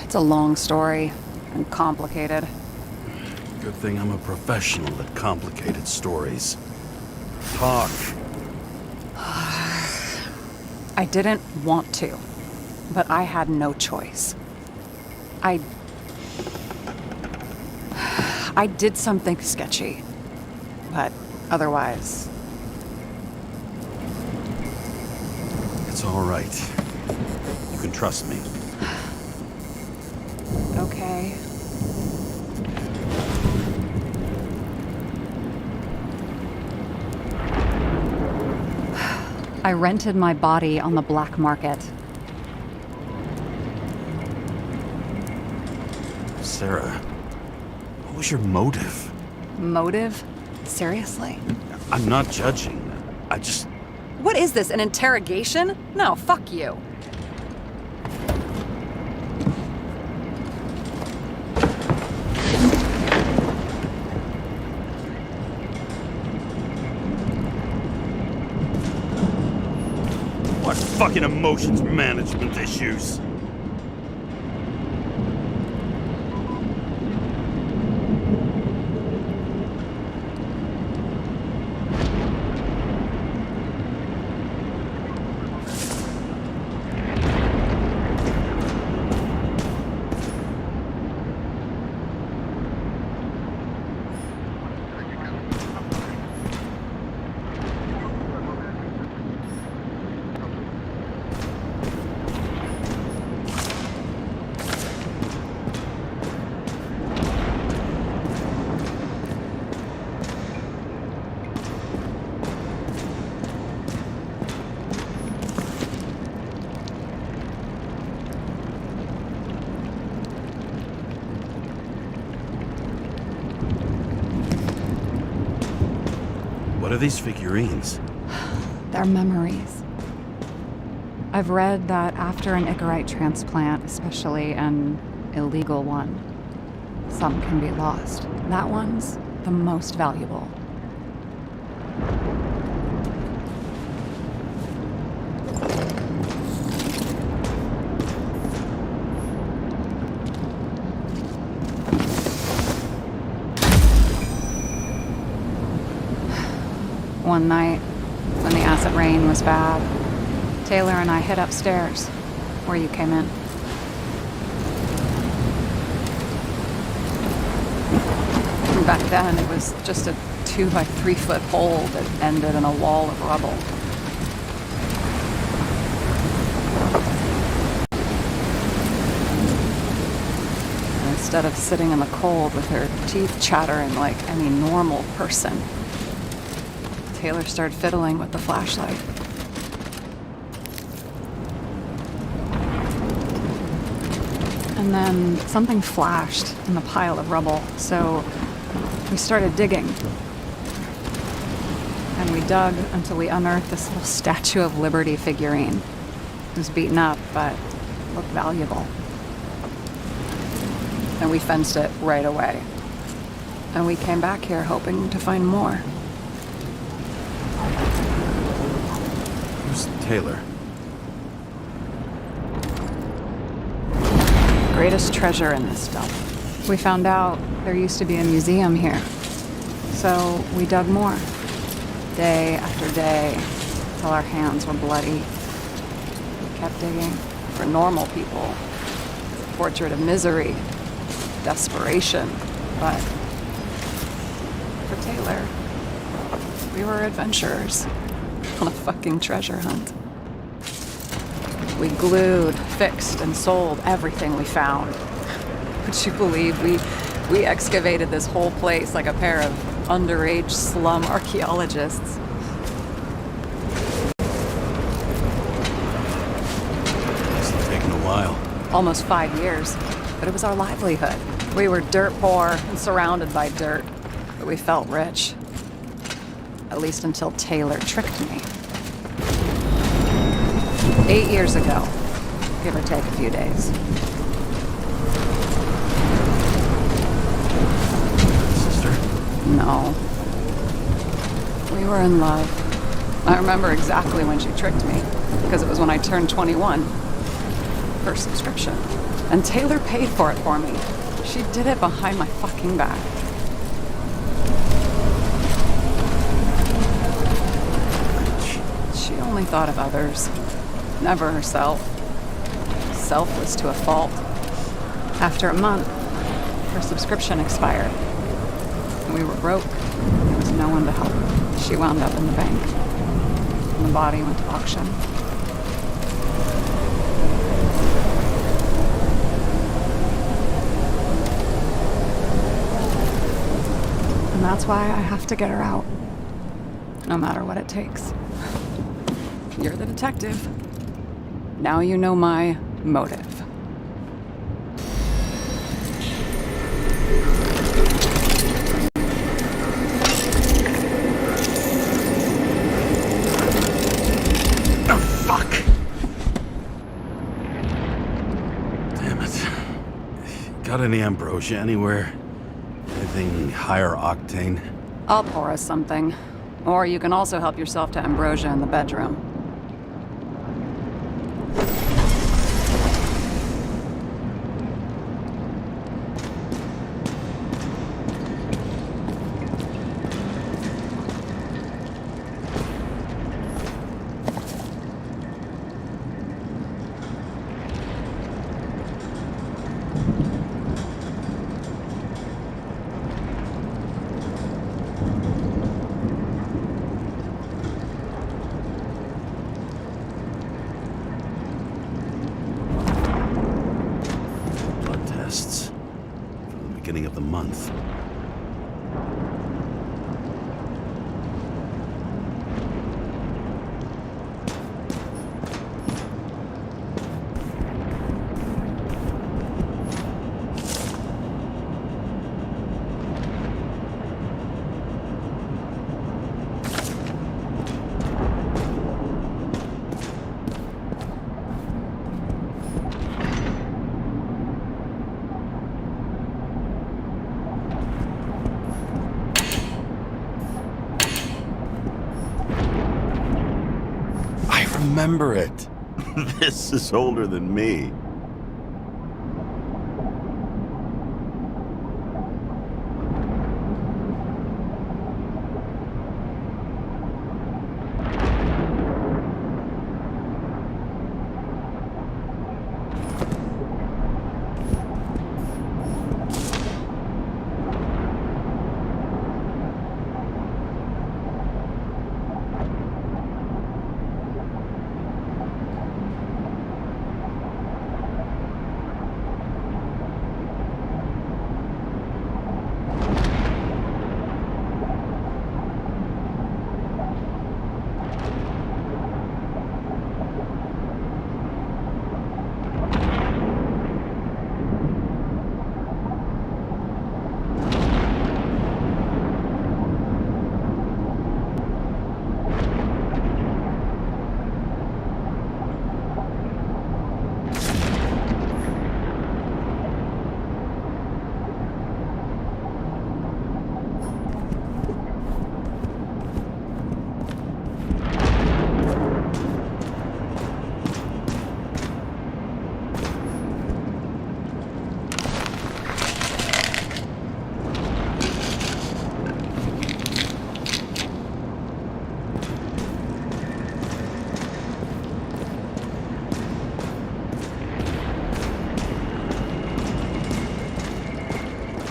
It's a long story and complicated. Good thing I'm a professional at complicated stories. Talk. I didn't want to, but I had no choice. I did something sketchy, but otherwise... It's all right. You can trust me. Okay. I rented my body on the black market. Sarah, what was your motive? Motive? Seriously? I'm not judging. I just... What is this, an interrogation? No, fuck you. What fucking emotions management issues? What are these figurines? They're memories. I've read that after an Icarite transplant, especially an illegal one, some can be lost. That one's the most valuable. One night, when the acid rain was bad, Taylor and I hid upstairs, where you came in. And back then, it was just a 2 by 3 foot hole that ended in a wall of rubble. And instead of sitting in the cold with her teeth chattering like any normal person, Taylor started fiddling with the flashlight. And then something flashed in the pile of rubble, so we started digging. And we dug until we unearthed this little Statue of Liberty figurine. It was beaten up, but looked valuable. And we fenced it right away. And we came back here hoping to find more. Who's Taylor? Greatest treasure in this dump. We found out there used to be a museum here. So we dug more. Day after day, till our hands were bloody. We kept digging for normal people. Portrait of misery, desperation, but for Taylor, we were adventurers on a fucking treasure hunt. We glued, fixed, and sold everything we found. Would you believe we excavated this whole place like a pair of underage slum archaeologists? Must have taken a while. Almost 5 years, but it was our livelihood. We were dirt poor and surrounded by dirt, but we felt rich. At least until Taylor tricked me. 8 years ago, give or take a few days. Sister? No. We were in love. I remember exactly when she tricked me, because it was when I turned 21. First subscription. And Taylor paid for it for me. She did it behind my fucking back. She only thought of others, never herself. Selfless to a fault. After a month, her subscription expired. We were broke. There was no one to help. She wound up in the bank. And the body went to auction. And that's why I have to get her out. No matter what it takes. You're the detective. Now you know my motive. Oh, fuck! Damn it. Got any ambrosia anywhere? Anything higher octane? I'll pour us something. Or you can also help yourself to ambrosia in the bedroom. Beginning of the month. remember it. This is older than me.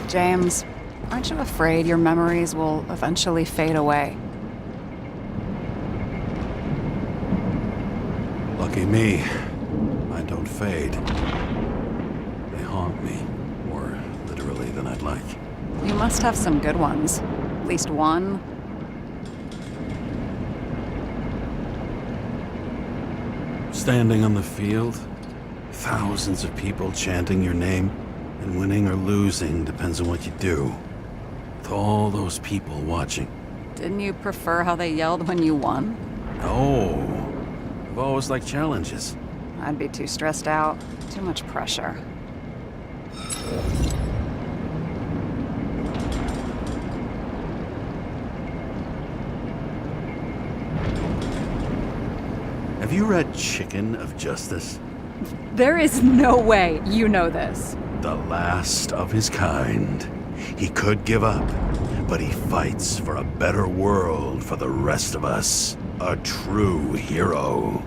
James, aren't you afraid your memories will eventually fade away? Lucky me. I don't fade. They haunt me. More literally than I'd like. You must have some good ones. At least one. Standing on the field, thousands of people chanting your name, and winning or losing depends on what you do. With all those people watching. Didn't you prefer how they yelled when you won? No. I've always liked challenges. I'd be too stressed out. Too much pressure. Have you read Chicken of Justice? There is no way you know this. The last of his kind. He could give up, but he fights for a better world for the rest of us. A true hero.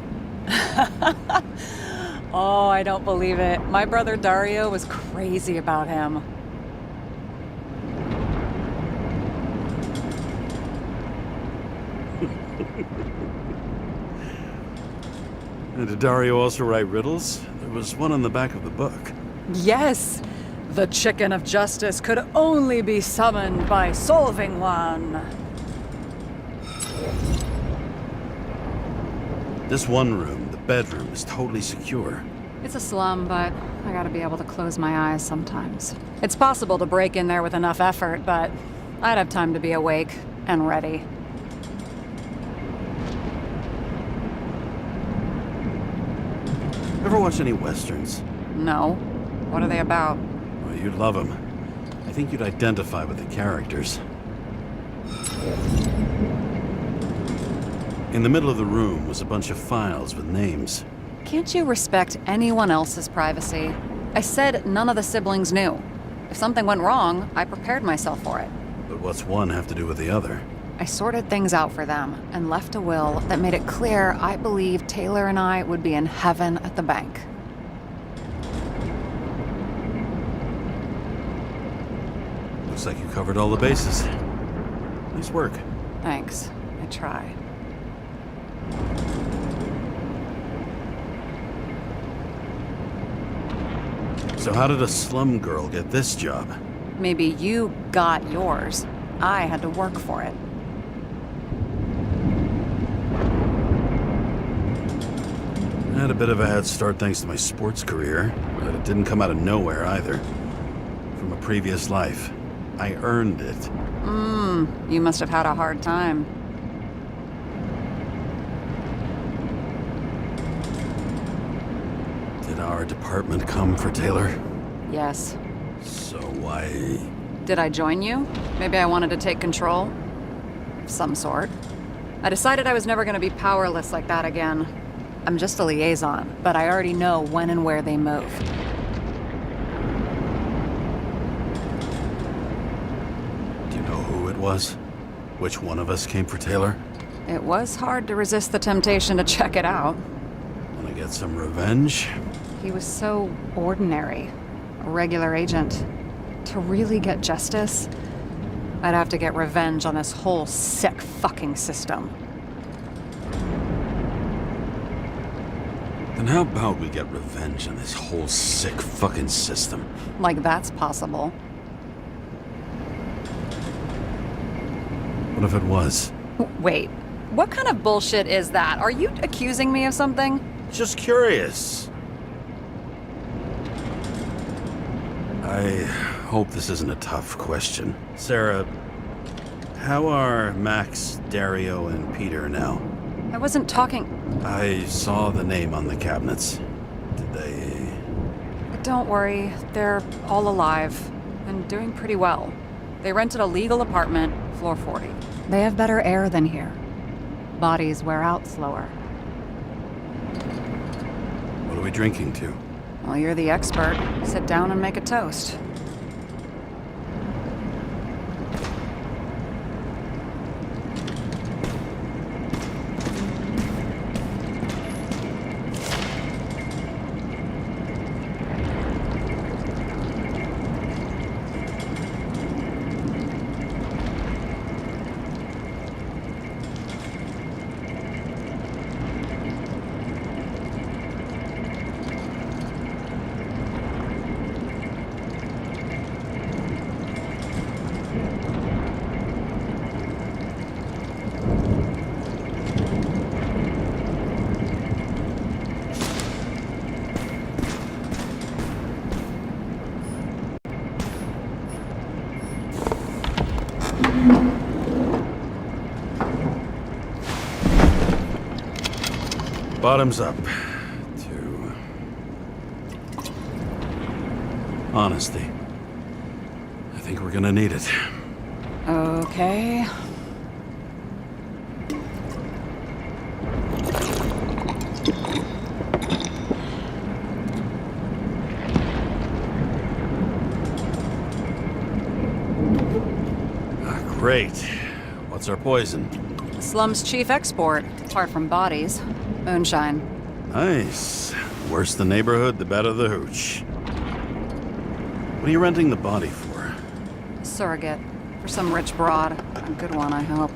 Oh, I don't believe it. My brother Dario was crazy about him. And did Dario also write riddles? There was one on the back of the book. Yes! The Chicken of Justice could only be summoned by solving one. This one room, the bedroom, is totally secure. It's a slum, but I gotta be able to close my eyes sometimes. It's possible to break in there with enough effort, but I'd have time to be awake and ready. Ever watch any westerns? No. What are they about? Well, you'd love them. I think you'd identify with the characters. In the middle of the room was a bunch of files with names. Can't you respect anyone else's privacy? I said none of the siblings knew. If something went wrong, I prepared myself for it. But what's one have to do with the other? I sorted things out for them and left a will that made it clear I believed Taylor and I would be in heaven at the bank. Looks like you covered all the bases. Nice work. Thanks. I try. So how did a slum girl get this job? Maybe you got yours. I had to work for it. I had a bit of a head start thanks to my sports career, but it didn't come out of nowhere either. From a previous life. I earned it. You must have had a hard time. Did our department come for Taylor? Yes. So why... Did I join you? Maybe I wanted to take control? Of some sort. I decided I was never gonna be powerless like that again. I'm just a liaison, but I already know when and where they move. Do you know who it was? Which one of us came for Taylor? It was hard to resist the temptation to check it out. Wanna get some revenge? He was so ordinary. A regular agent. To really get justice, I'd have to get revenge on this whole sick fucking system. Then how about we get revenge on this whole sick fucking system? Like that's possible. What if it was? Wait, what kind of bullshit is that? Are you accusing me of something? Just curious. I hope this isn't a tough question. Sarah, how are Max, Dario, and Peter now? I wasn't talking... I saw the name on the cabinets. Did they... Don't worry, they're all alive and doing pretty well. They rented a legal apartment, floor 40. They have better air than here. Bodies wear out slower. What are we drinking to? Well, you're the expert. Sit down and make a toast. Bottoms up to honesty. I think we're gonna need it. Okay. Great. What's our poison? Slum's chief export, apart from bodies. Moonshine. Nice. Worse the neighborhood, the better the hooch. What are you renting the body for? Surrogate. For some rich broad. A good one, I hope.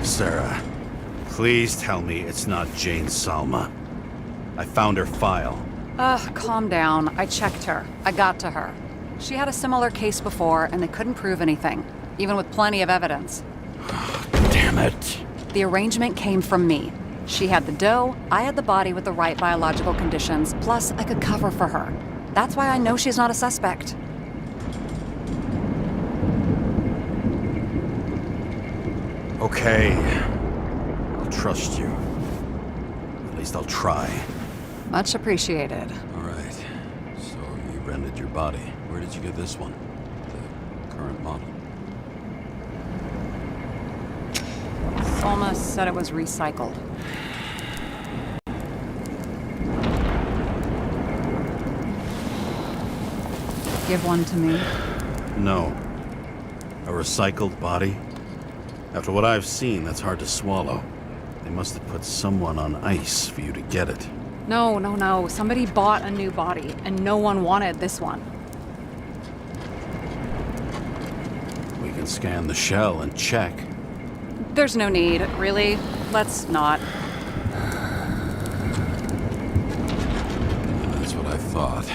Sarah, please tell me it's not Jane Salma. I found her file. Calm down. I checked her. I got to her. She had a similar case before, and they couldn't prove anything, even with plenty of evidence. Damn it. The arrangement came from me. She had the dough, I had the body with the right biological conditions, plus I could cover for her. That's why I know she's not a suspect. Okay. I'll trust you. At least I'll try. Much appreciated. All right. So you rented your body. Where did you get this one? The current model. Salma said it was recycled. Give one to me. No. A recycled body? After what I've seen, that's hard to swallow. They must have put someone on ice for you to get it. No. Somebody bought a new body, and no one wanted this one. We can scan the shell and check. There's no need, really. Let's not. That's what I thought.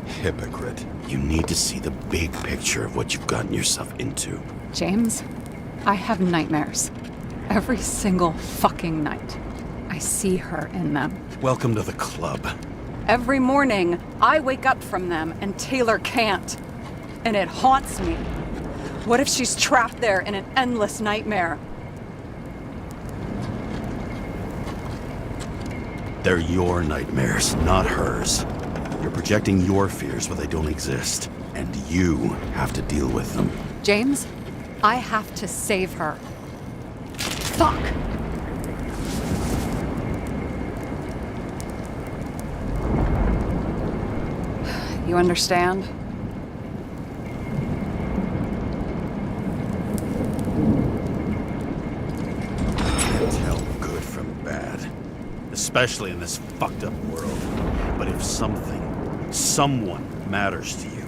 Hypocrite. You need to see the big picture of what you've gotten yourself into. James, I have nightmares. Every single fucking night. I see her in them. Welcome to the club. Every morning, I wake up from them and Taylor can't. And it haunts me. What if she's trapped there in an endless nightmare? They're your nightmares, not hers. You're projecting your fears where they don't exist, and you have to deal with them. James, I have to save her. Fuck! You understand? Tell good from bad. Especially in this fucked up world. But if someone matters to you,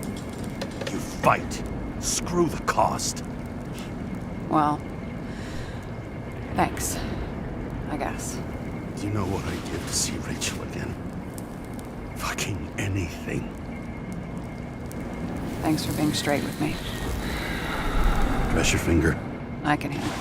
you fight. Screw the cost. Well, thanks. I guess. Do you know what I'd give to see Rachel again? Fucking anything. Thanks for being straight with me. Press your finger. I can handle it.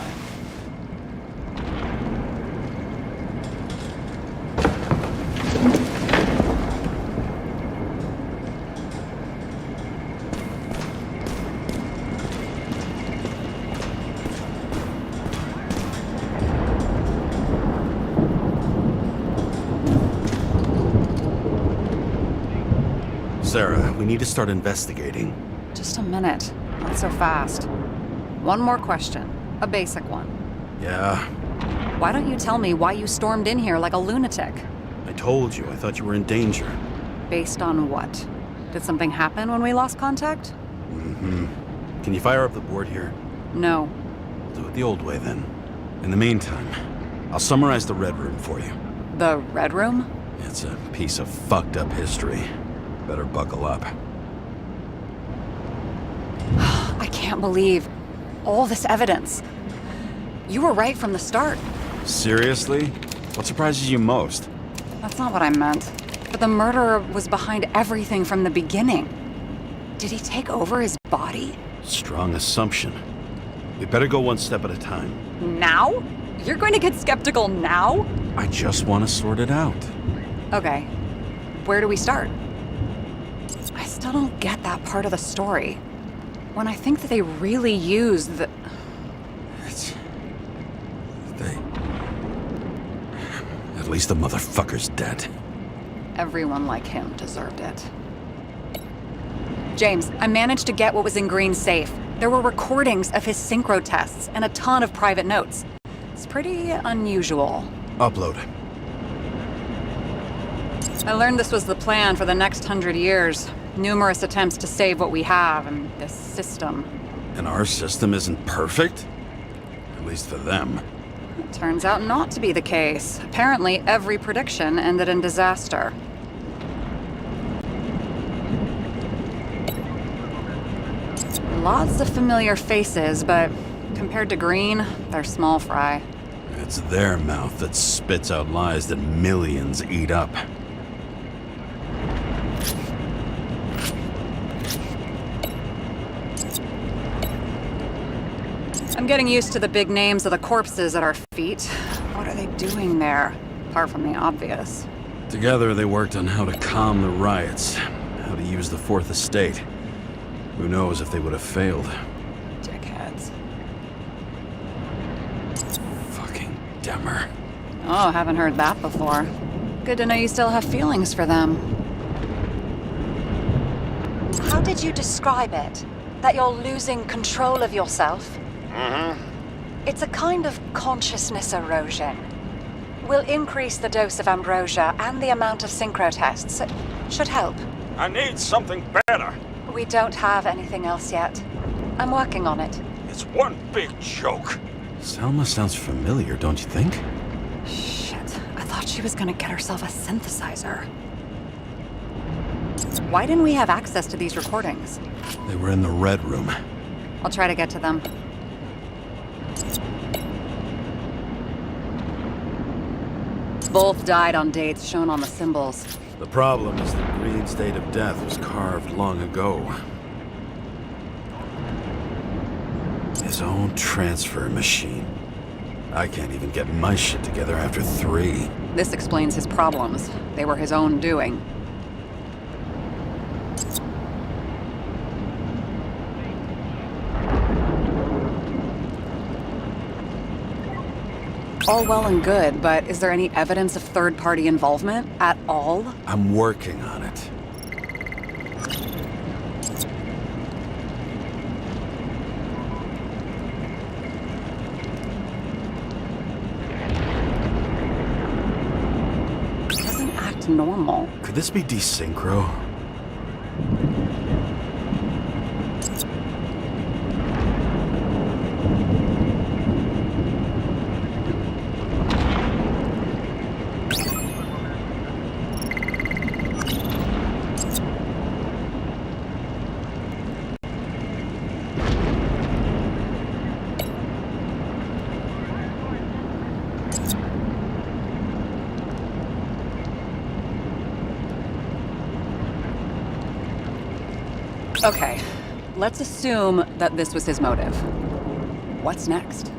Sarah, we need to start investigating. Just a minute. Not so fast. One more question. A basic one. Yeah, Why don't you tell me why you stormed in here like a lunatic? I told you. I thought you were in danger. Based on what? Did something happen when we lost contact? Can you fire up the board here? No. We'll do it the old way then. In the meantime, I'll summarize the Red Room for you. The Red Room? It's a piece of fucked up history. Better buckle up. I can't believe all this evidence. You were right from the start. Seriously? What surprises you most? That's not what I meant. But the murderer was behind everything from the beginning. Did he take over his body? Strong assumption. We better go one step at a time. Now? You're going to get skeptical now? I just want to sort it out. Okay. Where do we start? I still don't get that part of the story. When I think that they really used the... At least the motherfucker's dead. Everyone like him deserved it. James, I managed to get what was in Green's safe. There were recordings of his synchro tests and a ton of private notes. It's pretty unusual. Upload. I learned this was the plan for the next 100 years. Numerous attempts to save what we have in this system. And our system isn't perfect? At least for them. It turns out not to be the case. Apparently, every prediction ended in disaster. Lots of familiar faces, but compared to Green, they're small fry. It's their mouth that spits out lies that millions eat up. I'm getting used to the big names of the corpses at our feet. What are they doing there? Apart from the obvious. Together, they worked on how to calm the riots, how to use the Fourth Estate. Who knows if they would have failed. Dickheads. Fucking Demmer. Oh, haven't heard that before. Good to know you still have feelings for them. How did you describe it? That you're losing control of yourself? It's a kind of consciousness erosion. We'll increase the dose of ambrosia and the amount of synchro tests. It should help. I need something better. We don't have anything else yet. I'm working on it. It's one big joke. Selma sounds familiar, don't you think? Shit, I thought she was gonna get herself a synthesizer. Why didn't we have access to these recordings? They were in the Red Room. I'll try to get to them. Both died on dates shown on the symbols. The problem is that Green's date of death was carved long ago. His own transfer machine. I can't even get my shit together after 3. This explains his problems. They were his own doing. All well and good, but is there any evidence of third-party involvement at all? I'm working on it. normal. Could this be desynchro? Okay, let's assume that this was his motive. What's next?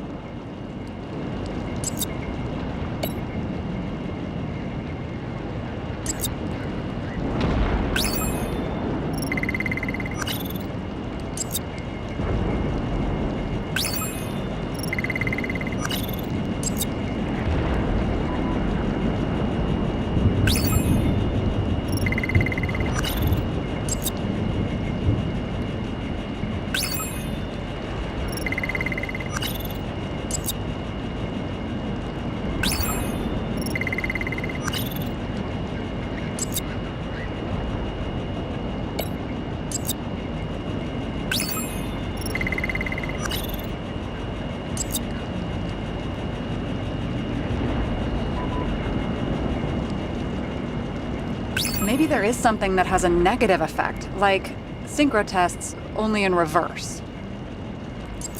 Maybe there is something that has a negative effect, like synchro tests only in reverse.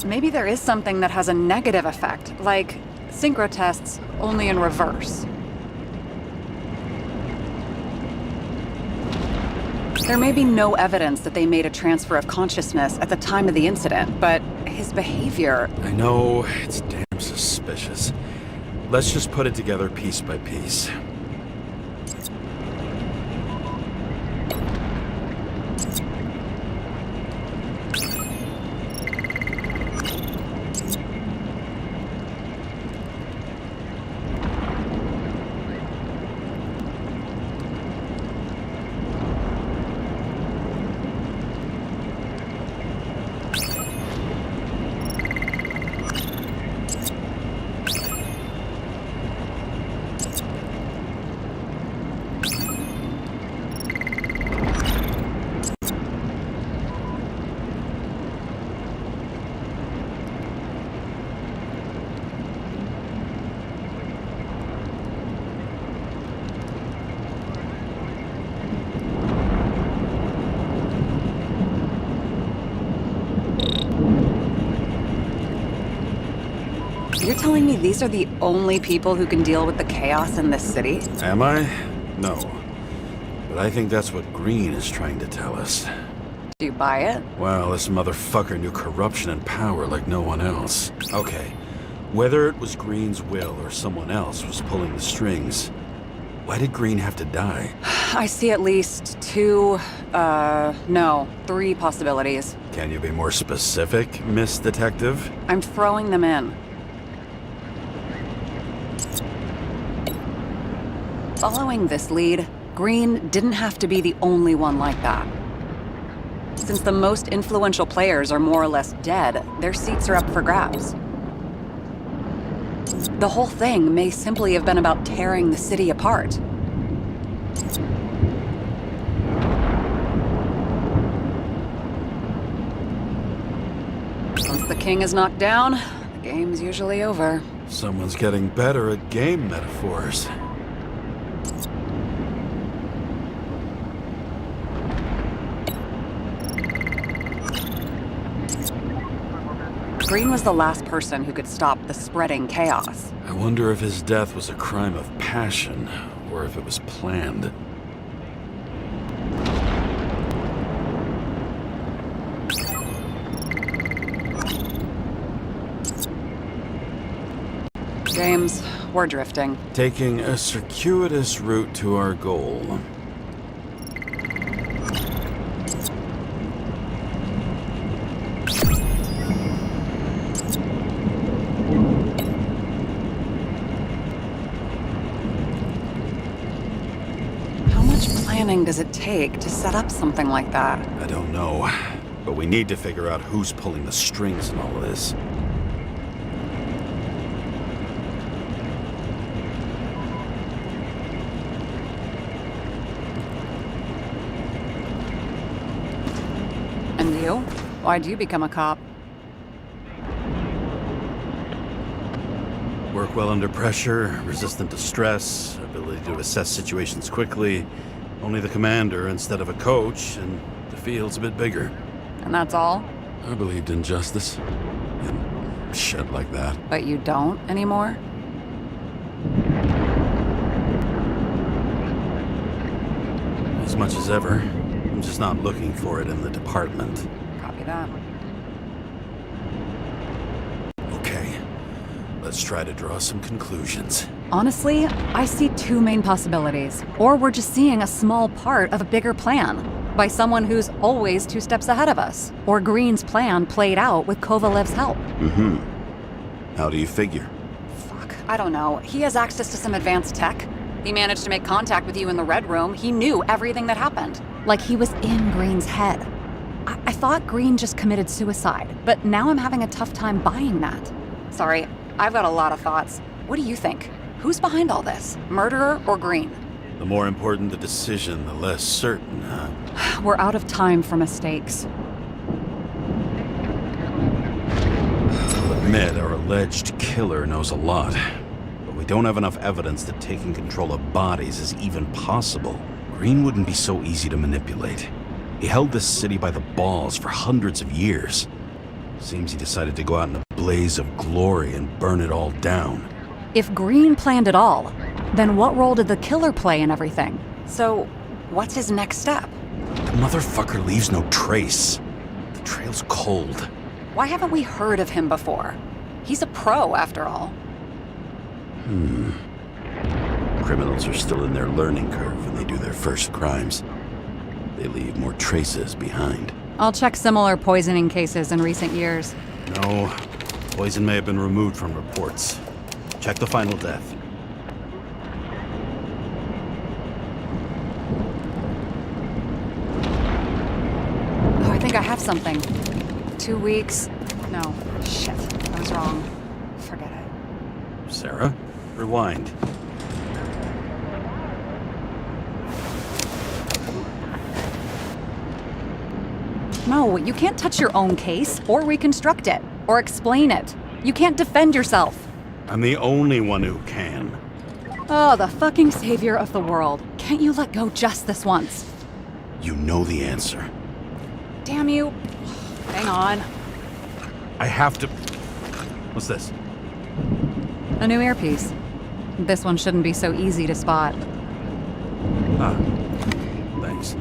Maybe there is something that has a negative effect, like synchro tests only in reverse. There may be no evidence that they made a transfer of consciousness at the time of the incident, but his behavior... I know, it's damn suspicious. Let's just put it together piece by piece. You're telling me these are the only people who can deal with the chaos in this city? Am I? No. But I think that's what Green is trying to tell us. Do you buy it? Well, this motherfucker knew corruption and power like no one else. Okay, whether it was Green's will or someone else was pulling the strings, why did Green have to die? I see at least three possibilities. Can you be more specific, Miss Detective? I'm throwing them in. Following this lead, Green didn't have to be the only one like that. Since the most influential players are more or less dead, their seats are up for grabs. The whole thing may simply have been about tearing the city apart. Once the king is knocked down, the game's usually over. Someone's getting better at game metaphors. Green was the last person who could stop the spreading chaos. I wonder if his death was a crime of passion, or if it was planned. James, we're drifting. Taking a circuitous route to our goal. Does it take to set up something like that? I don't know, but we need to figure out who's pulling the strings in all of this. you? Why'd you become a cop? Work well under pressure, resistant to stress, ability to assess situations quickly. Only the commander instead of a coach, and the field's a bit bigger. And that's all? I believed in justice. And shit like that. But you don't anymore? As much as ever. I'm just not looking for it in the department. Copy that. Okay. Let's try to draw some conclusions. Honestly, I see two main possibilities. Or we're just seeing a small part of a bigger plan by someone who's always 2 steps ahead of us. Or Green's plan played out with Kovalev's help. How do you figure? Fuck, I don't know. He has access to some advanced tech. He managed to make contact with you in the Red Room. He knew everything that happened. Like he was in Green's head. I thought Green just committed suicide, but now I'm having a tough time buying that. Sorry, I've got a lot of thoughts. What do you think? Who's behind all this? Murderer or Green? The more important the decision, the less certain, huh? We're out of time for mistakes. I'll admit our alleged killer knows a lot, but we don't have enough evidence that taking control of bodies is even possible. Green wouldn't be so easy to manipulate. He held this city by the balls for hundreds of years. Seems he decided to go out in a blaze of glory and burn it all down. If Green planned it all, then what role did the killer play in everything? So, what's his next step? The motherfucker leaves no trace. The trail's cold. Why haven't we heard of him before? He's a pro, after all. Criminals are still in their learning curve when they do their first crimes. They leave more traces behind. I'll check similar poisoning cases in recent years. No, poison may have been removed from reports. Check the final death. Oh, I think I have something. 2 weeks. No, shit. I was wrong. Forget it. Sarah, rewind. No, you can't touch your own case, or reconstruct it, or explain it. You can't defend yourself. I'm the only one who can. Oh, the fucking savior of the world. Can't you let go just this once? You know the answer. Damn you. Hang on. I have to... What's this? A new earpiece. This one shouldn't be so easy to spot. Ah, thanks.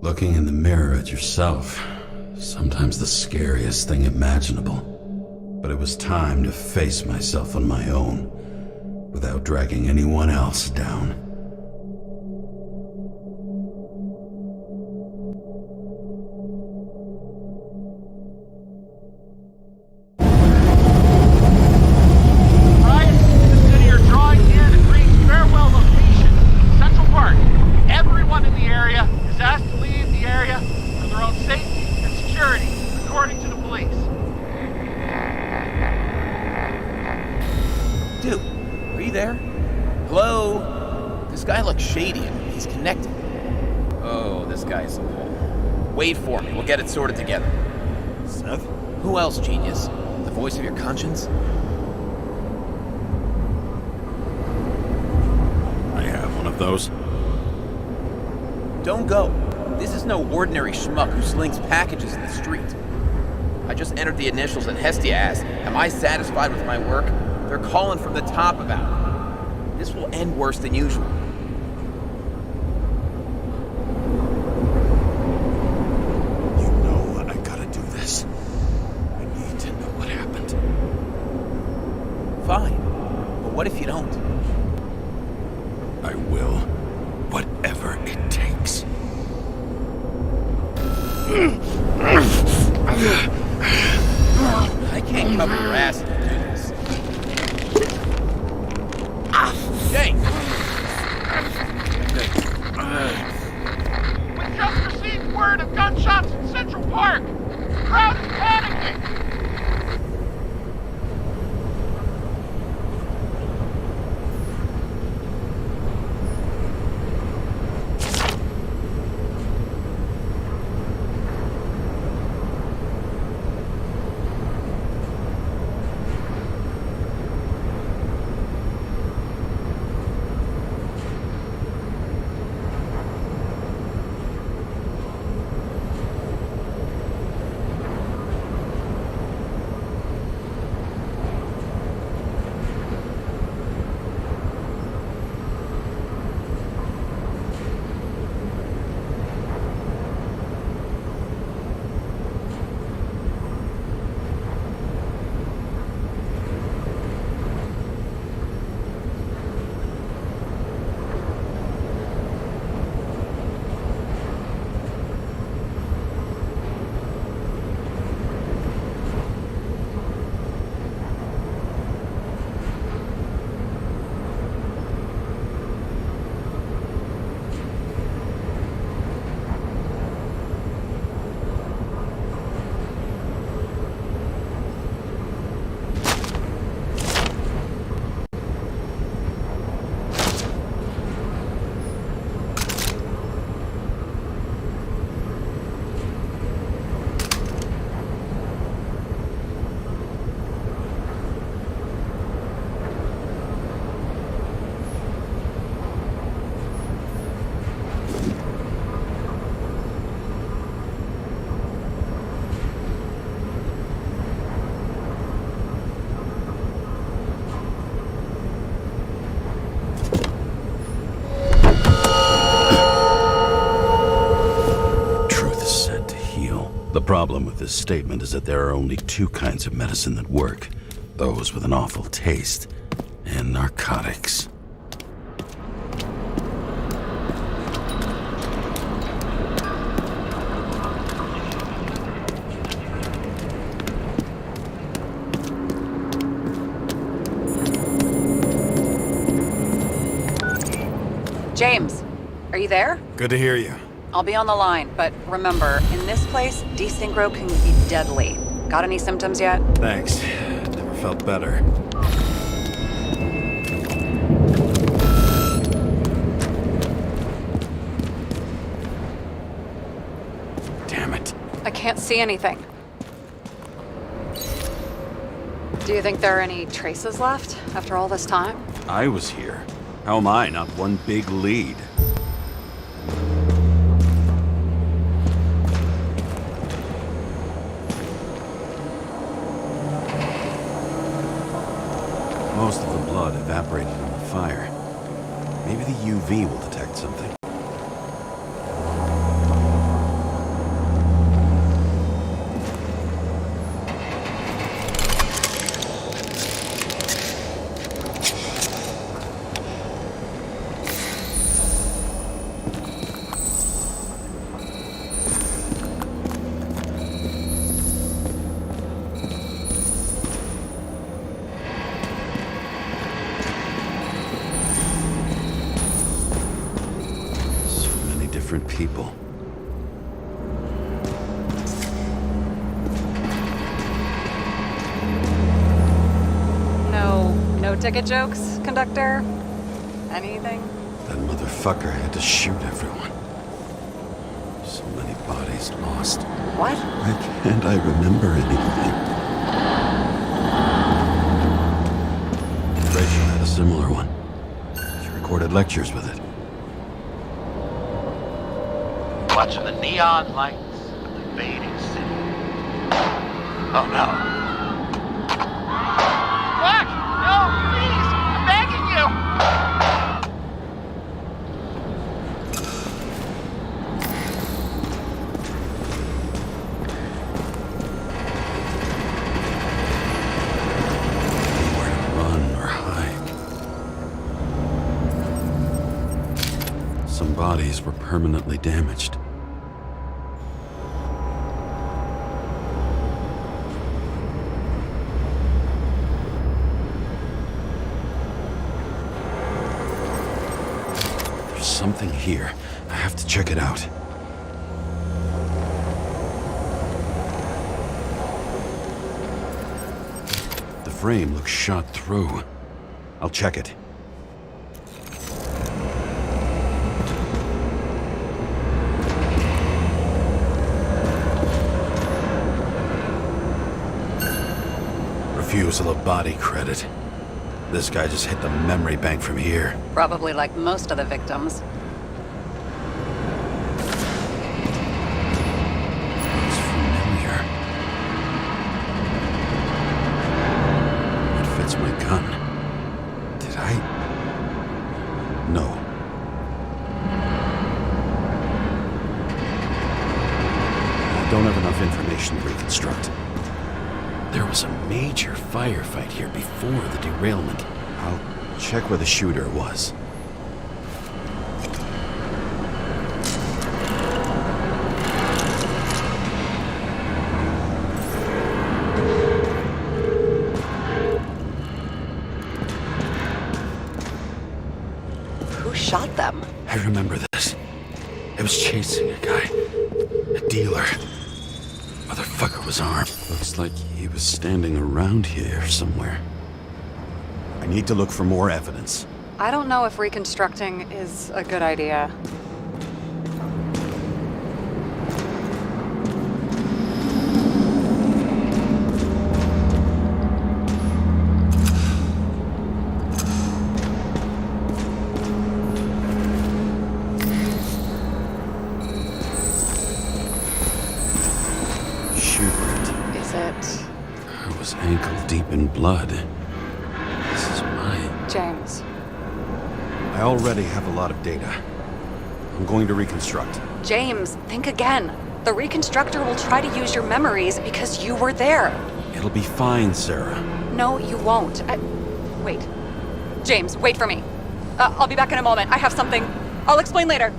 Looking in the mirror at yourself, sometimes the scariest thing imaginable. But it was time to face myself on my own, without dragging anyone else down. Dude, are you there? Hello? This guy looks shady and he's connected. this guy's... Wait for me. We'll get it sorted together. Seth? Who else, genius? The voice of your conscience? I have one of those. Don't go. This is no ordinary schmuck who slings packages in the street. I just entered the initials and Hestia asked, am I satisfied with my work? They're calling from the top about it. This will end worse than usual. You know I gotta do this. I need to know what happened. Fine. But what if you don't? I will. Whatever it takes. I can't cover your ass if you do this. Jake! We just received word of gunshots in Central Park. The crowd is panicking. The problem with this statement is that there are only two kinds of medicine that work. Those with an awful taste, and narcotics. James, are you there? Good to hear you. I'll be on the line, but remember, in this place, desynchro can be deadly. Got any symptoms yet? Thanks. Never felt better. Damn it. I can't see anything. Do you think there are any traces left after all this time? I was here. How am I not one big lead? Most of the blood evaporated in the fire. Maybe the UV will detect something. Different people. No ticket jokes, conductor? Anything? Anything? That motherfucker had to shoot everyone. body's lost. What? Why can't I remember anything? Rachel had a similar one. She recorded lectures with it. Watching the neon lights of the fading city. Oh no. Buck! No, please! I'm begging you! Nowhere to run or hide. Some bodies were permanently damaged. Something here. I have to check it out. The frame looks shot through. I'll check it. Refusal of body credit. This guy just hit the memory bank from here. Probably like most of the victims. It's familiar. It fits my gun. Did I? No. I don't have enough information to reconstruct. There was a major firefight here before the derailment. I'll check where the shooter was. Who shot them? I remember this. It was chasing a guy. A dealer. Motherfucker was armed. Looks like he was standing around here somewhere. I need to look for more evidence. I don't know if reconstructing is a good idea. Is it? I was ankle deep in blood. This is mine. James. I already have a lot of data. I'm going to reconstruct. James, think again. The reconstructor will try to use your memories because you were there. It'll be fine, Sarah. No, you won't. Wait. James, wait for me. I'll be back in a moment. I have something. I'll explain later.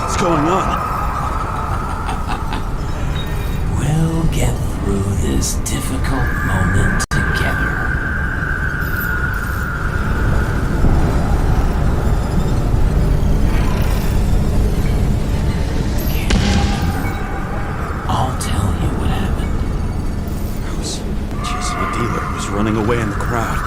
What's going on? We'll get through this difficult moment together. Can't remember. I'll tell you what happened. I was chasing a dealer who was running away in the crowd.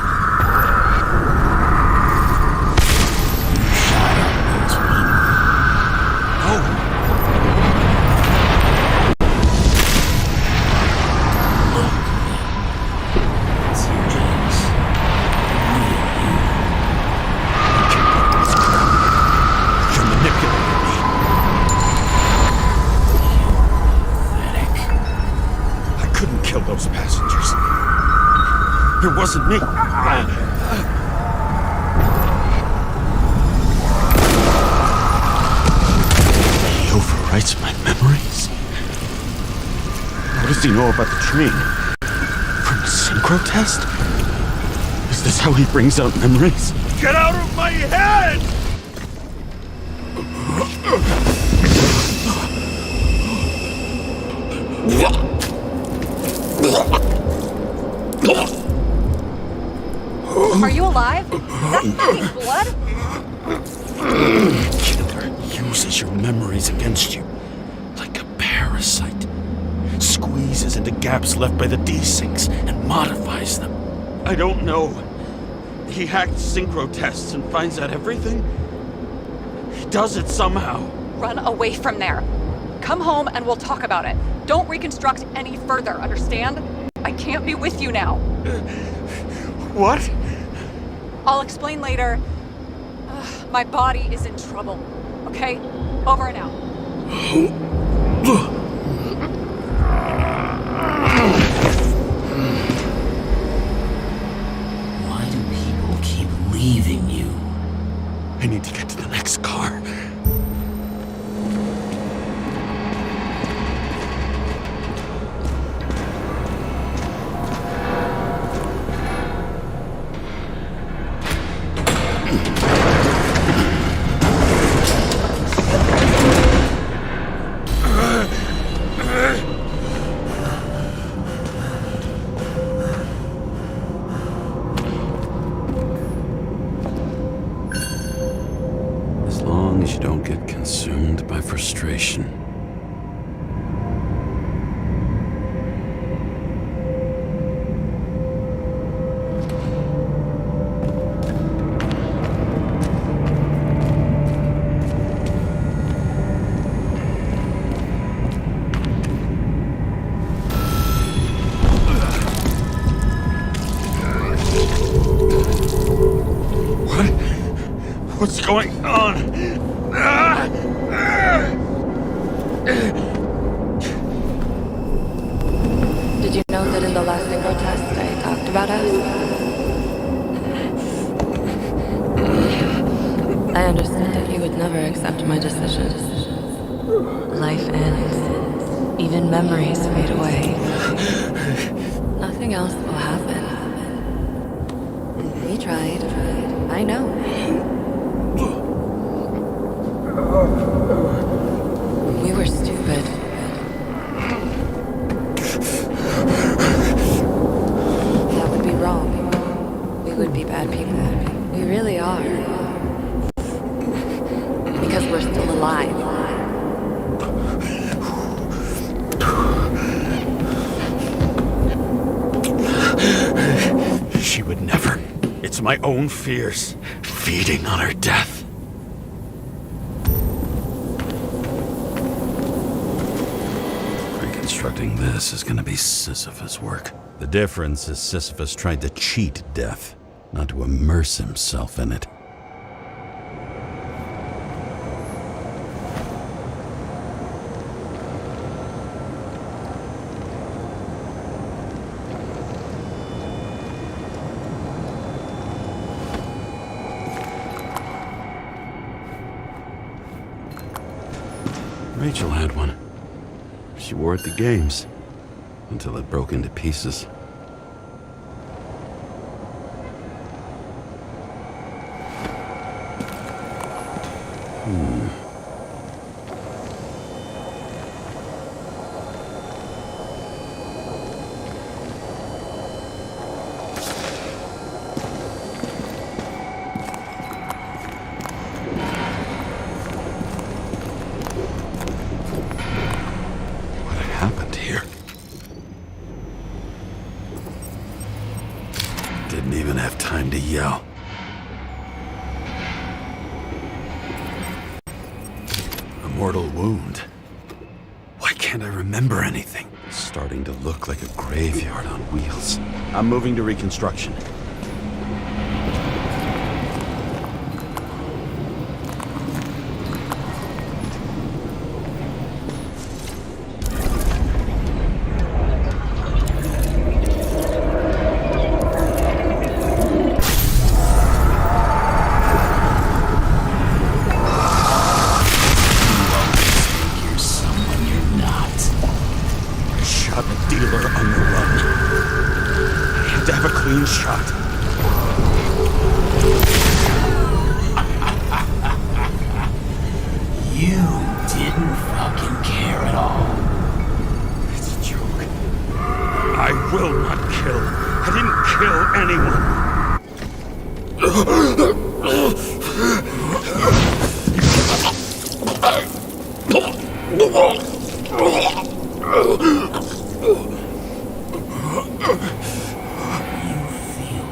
Those passengers. It wasn't me. He overwrites my memories. What does he know about the train? From the synchro test? Is this how he brings out memories? Get out of my head! Are you alive? That's fucking blood? Killer uses your memories against you like a parasite. Squeezes into gaps left by the desyncs and modifies them. I don't know. He hacked synchro tests and finds out everything? He does it somehow. Run away from there. Come home and we'll talk about it. Don't reconstruct any further, understand? I can't be with you now. What? I'll explain later. My body is in trouble. Okay? Over and out. Why do people keep leaving you? I need to get to the next car. As long as you don't get consumed by frustration. What's going on? Did you know that in the last synchro test I talked about us? I understood that you would never accept my decisions. Life ends. Even memories fade away. Nothing else will happen. We tried. I know. We were stupid. That would be wrong. We would be bad people. We really are. Because we're still alive. She would never. It's my own fears, feeding on her death. Reconstructing this is gonna be Sisyphus work. The difference is Sisyphus tried to cheat death, not to immerse himself in it. Rachel had one. She wore it to games, until it broke into pieces. Didn't even have time to yell. A mortal wound. Why can't I remember anything? It's starting to look like a graveyard on wheels. I'm moving to reconstruction. Dealer on the run. I had to have a clean shot.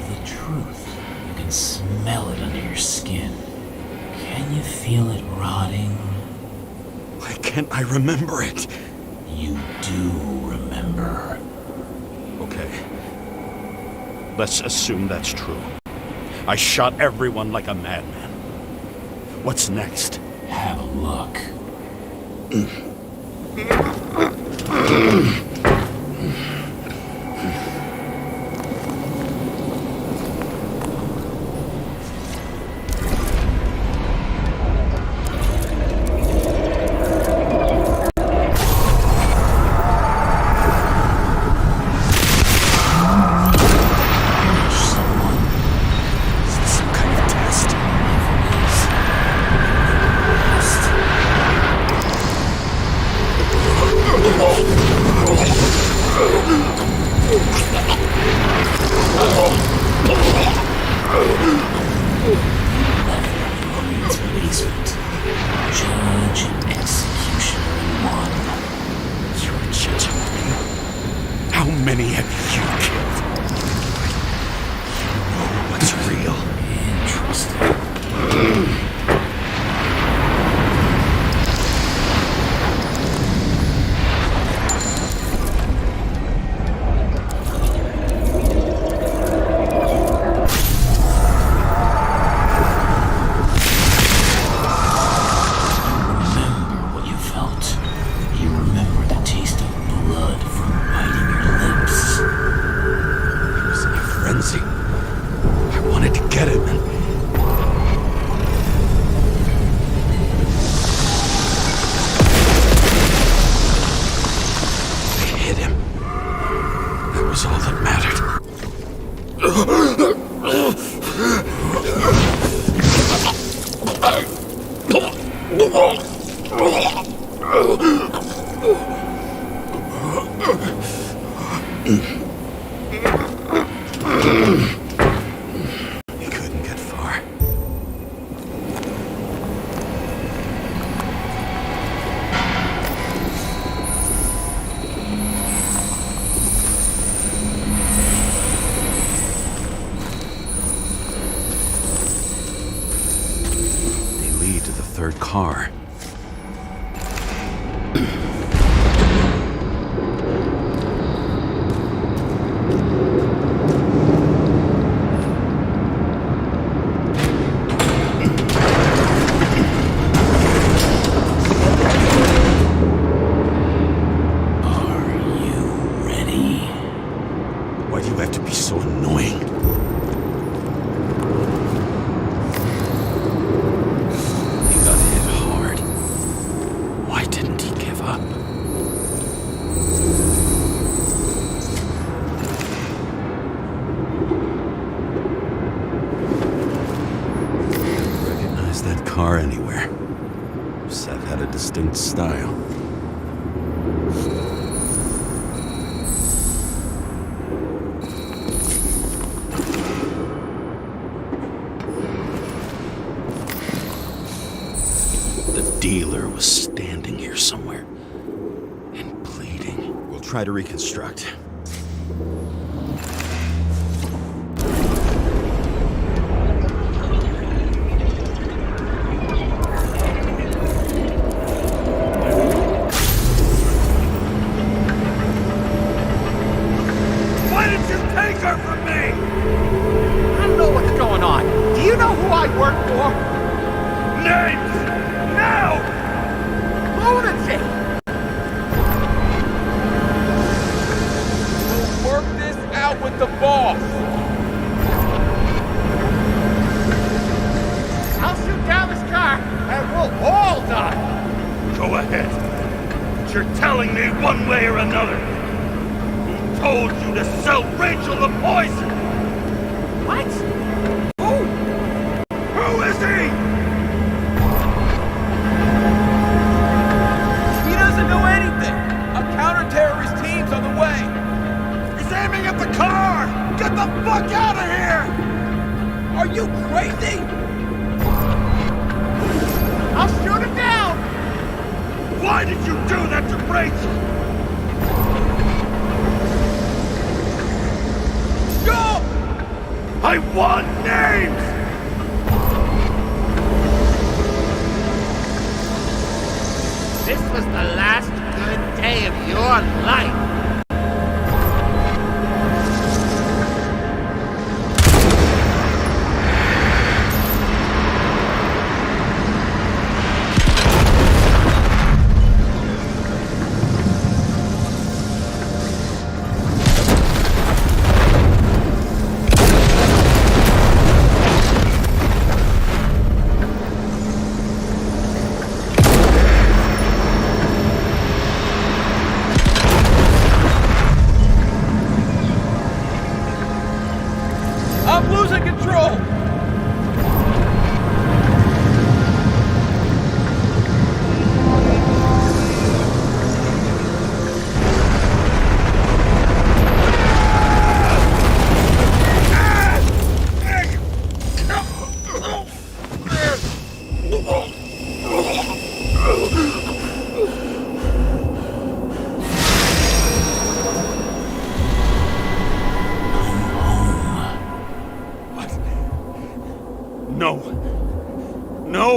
the truth. You can smell it under your skin. Can you feel it rotting? Why can't I remember it? You do remember. Okay. Let's assume that's true. I shot everyone like a madman. What's next? Have a look. Judge and executioner in one. You're judging me? How many have you killed? You know what's real. Interesting. I wanted to get him and... I hit him. That was all that mattered. He couldn't get far. They lead to the third car. Why do you have to be so annoying? He got hit hard. Why didn't he give up? Recognize that car anywhere. Seth had a distinct style. The dealer was standing here somewhere and bleeding. We'll try to reconstruct. Why did you take her from me? I don't know what's going on. Do you know who I work for? Names! Now! Lunatic! We'll work this out with the boss. I'll shoot down this car and we'll all die. Go ahead. But you're telling me one way or another. Who told you to sell Rachel the poison? What? Who is he? He doesn't know anything. A counter-terrorist team's on the way. He's aiming at the car! Get the fuck out of here! Are you crazy? crazy? I'll shoot him down! Why did you do that to Rachel? Go! I want names! This was the last good day of your life. I'm losing control! No. No!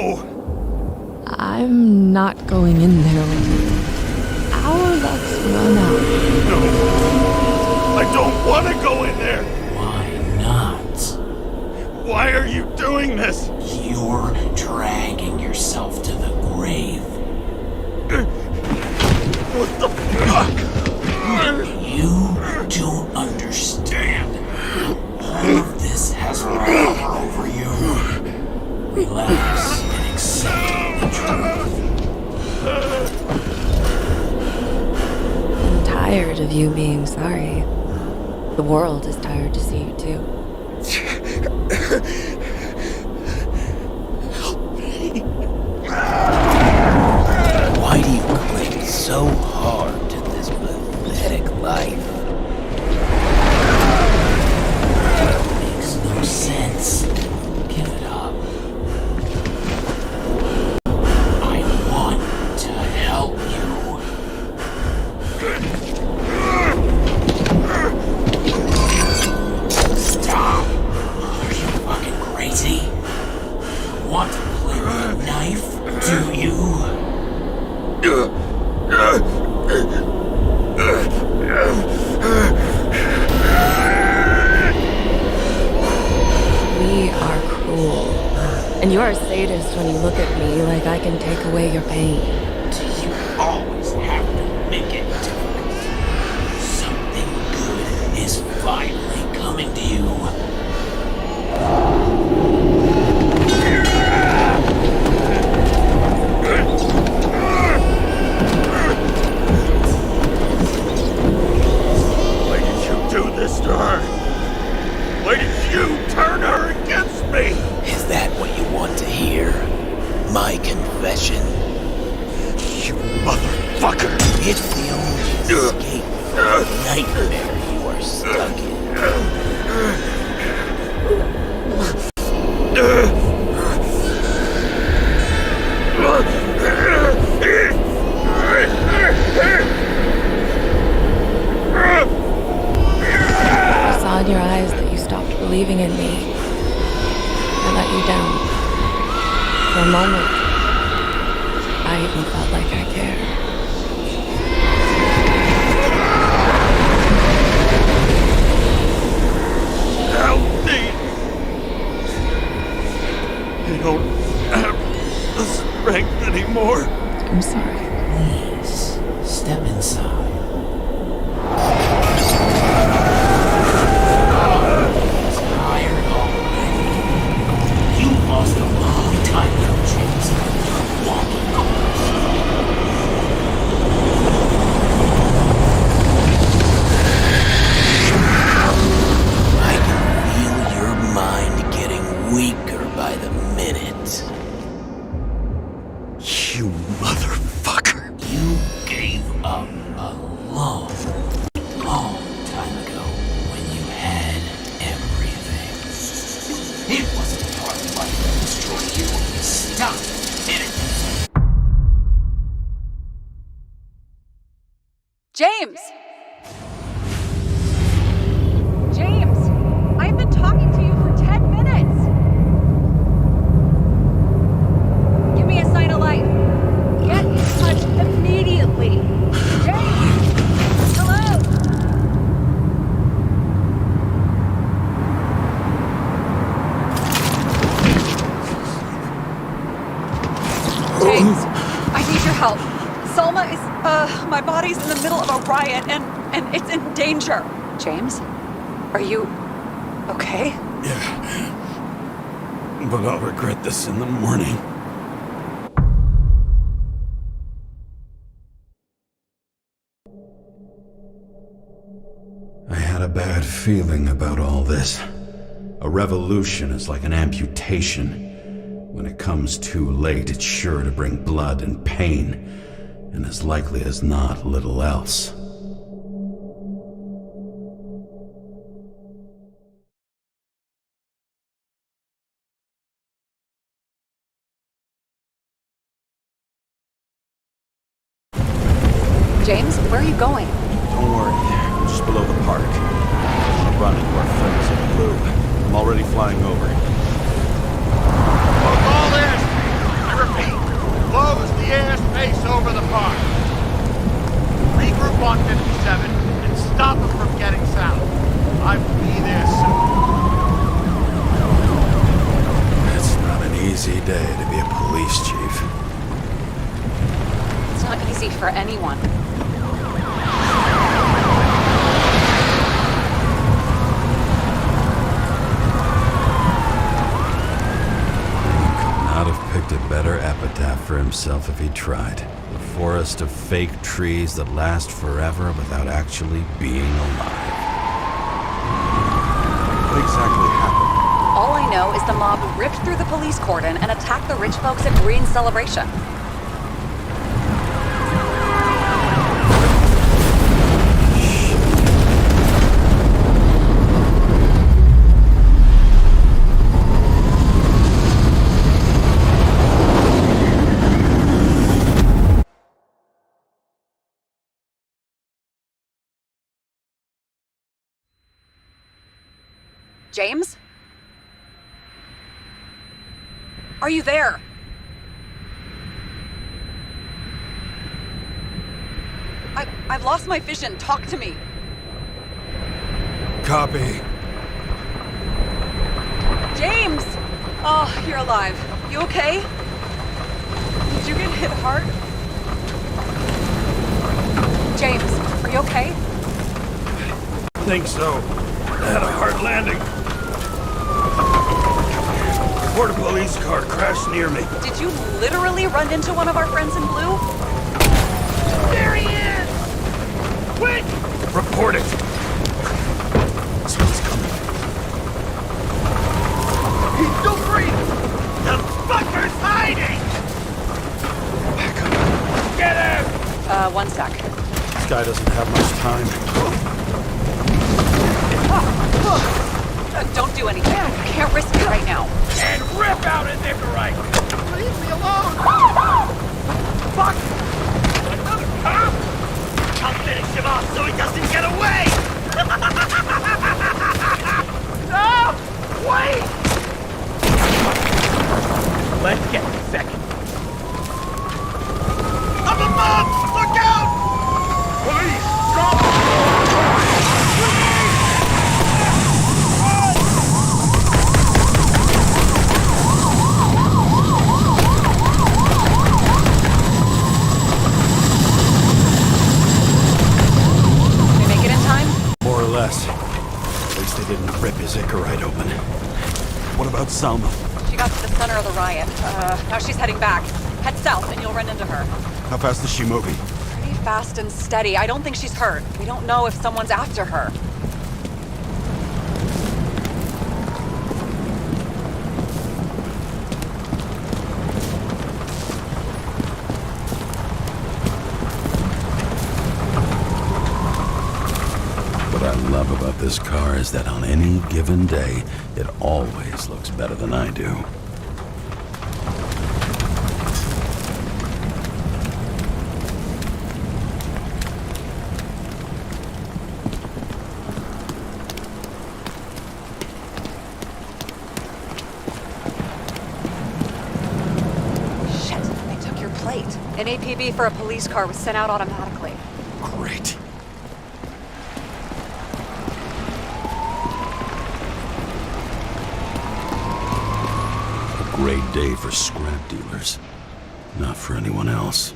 I'm not going in there with you. Our luck's run out. No! I don't want to go in there! Why not? Why are you doing this? You're dragging yourself to the grave. What the fuck? You don't understand. All of this has power over you. Relax and accept the truth. I'm tired of you being sorry. The world is tired to see you too. Why do you cling so hard to this pathetic life? It makes no sense. Give it up. I want to help you. Stop! Are you fucking crazy? Want to play with a knife? Do you? We are cruel. And you're a sadist when you look at me like I can take away your pain. Do you always have to make it difficult? Something good is finally coming to you. Why did you do this to her? Why did you turn her against me? Is that what you want to hear? My confession? You motherfucker! It's the only escape from the nightmare you are stuck in. I saw in your eyes that you stopped believing in me. I let you down. For a moment, I even felt like I cared. Help me! I don't have the strength anymore. I'm sorry. Please, step inside. It's tired already. You lost a long time ago, James. Walking corpse. I can feel your mind getting weaker by the minute. You motherfucker! You gave up a long, long time ago when you had everything. It wasn't part of James! James! I've been talking to you for 10 minutes! Give me a sign of life. Get in touch immediately. James! Hello? James, I need your help. Salma is, my body's in the middle of a riot and it's in danger. James? Are you okay? Yeah. But I'll regret this in the morning. I had a bad feeling about all this. A revolution is like an amputation. When it comes too late, it's sure to bring blood and pain, and as likely as not, little else. James, where are you going? Don't worry, I'm just below the park. I'll run into our friends in blue. I'm already flying over. Close all airspace. I repeat, close the airspace over the park. Regroup on 57 and stop them from getting south. I will be there soon. It's not an easy day to be a police chief. It's not easy for anyone. Not have picked a better epitaph for himself if he tried. A forest of fake trees that last forever without actually being alive. What exactly happened? All I know is the mob ripped through the police cordon and attacked the rich folks at Green's celebration. James? Are you there? I've lost my vision. Talk to me. Copy. James! Oh, you're alive. You okay? Did you get hit hard? James, are you okay? Think so. I had a hard landing. Border police car crashed near me. Did you literally run into one of our friends in blue? There he is! Quick! Report it. Someone's coming. He's still breathing! The fucker's hiding! Back up. Get him! One sec. This guy doesn't have much time. Don't do anything. I can't risk it right now. And rip out his Icarite! Leave me alone! Fuck! Another cop? I'll finish him off so he doesn't get away! No! Wait! Let's get the second. Up above! Look out! Police! Drop! More or less. At least they didn't rip his Icarite open. What about Salma? She got to the center of the riot. Now she's heading back. Head south and you'll run into her. How fast is she moving? Pretty fast and steady. I don't think she's hurt. We don't know if someone's after her. What I love about this car is that on any given day, it always looks better than I do. An APB for a police car was sent out automatically. Great. A great day for scrap dealers. Not for anyone else.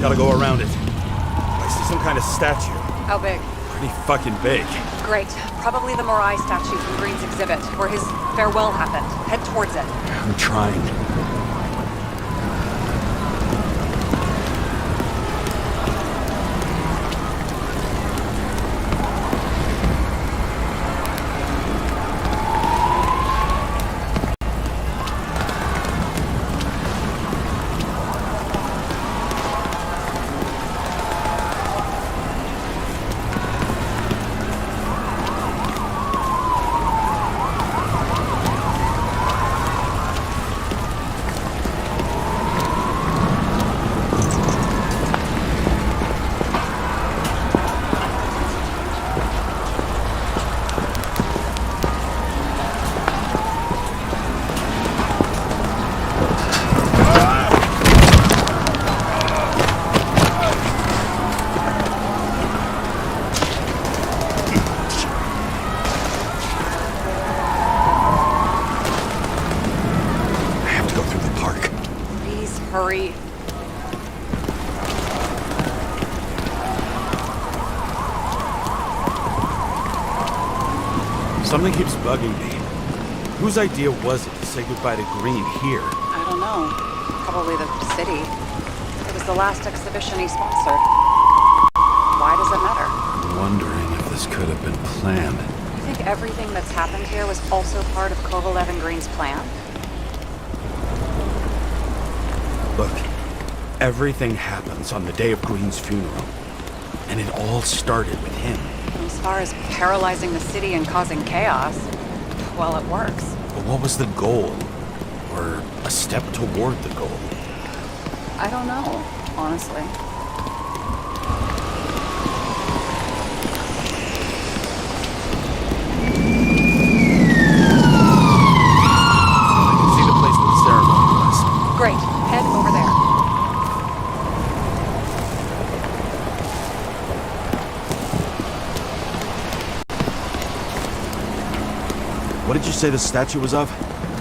Gotta go around it. I see some kind of statue. How big? Pretty fucking big. Great. Probably the Morai statue from Green's exhibit, where his farewell happened. Head towards it. I'm trying. Hurry. Something keeps bugging me. Whose idea was it to say goodbye to Green here? I don't know. Probably the city. It was the last exhibition he sponsored. Why does it matter? I'm wondering if this could have been planned. You think everything that's happened here was also part of Kovalev and Green's plan? Look, everything happens on the day of Green's funeral. And it all started with him. As far as paralyzing the city and causing chaos, well, it works. But what was the goal? Or a step toward the goal? I don't know, honestly. I can see the place where the ceremony was. Great. Head over there. What did you say the statue was of?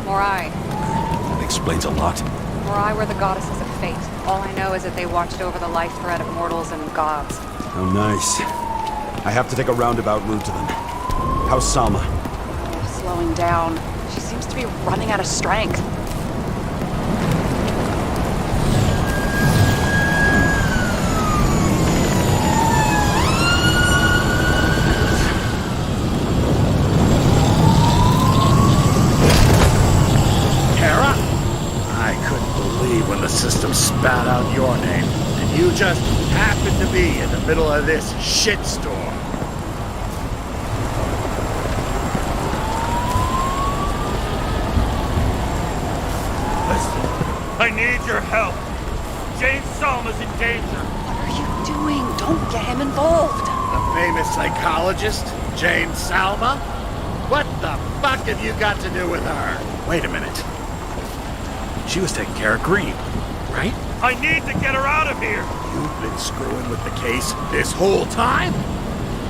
Morai. That explains a lot. Morai were the goddesses of fate. All I know is that they watched over the life thread of mortals and gods. Oh, nice. I have to take a roundabout route to them. How's Salma? Oh, slowing down. She seems to be running out of strength. System spat out your name, and you just happened to be in the middle of this shitstorm. Listen, I need your help. James Salma's in danger. What are you doing? Don't get him involved. The famous psychologist, James Salma? What the fuck have you got to do with her? Wait a minute. She was taking care of Green, right? I need to get her out of here! You've been screwing with the case this whole time?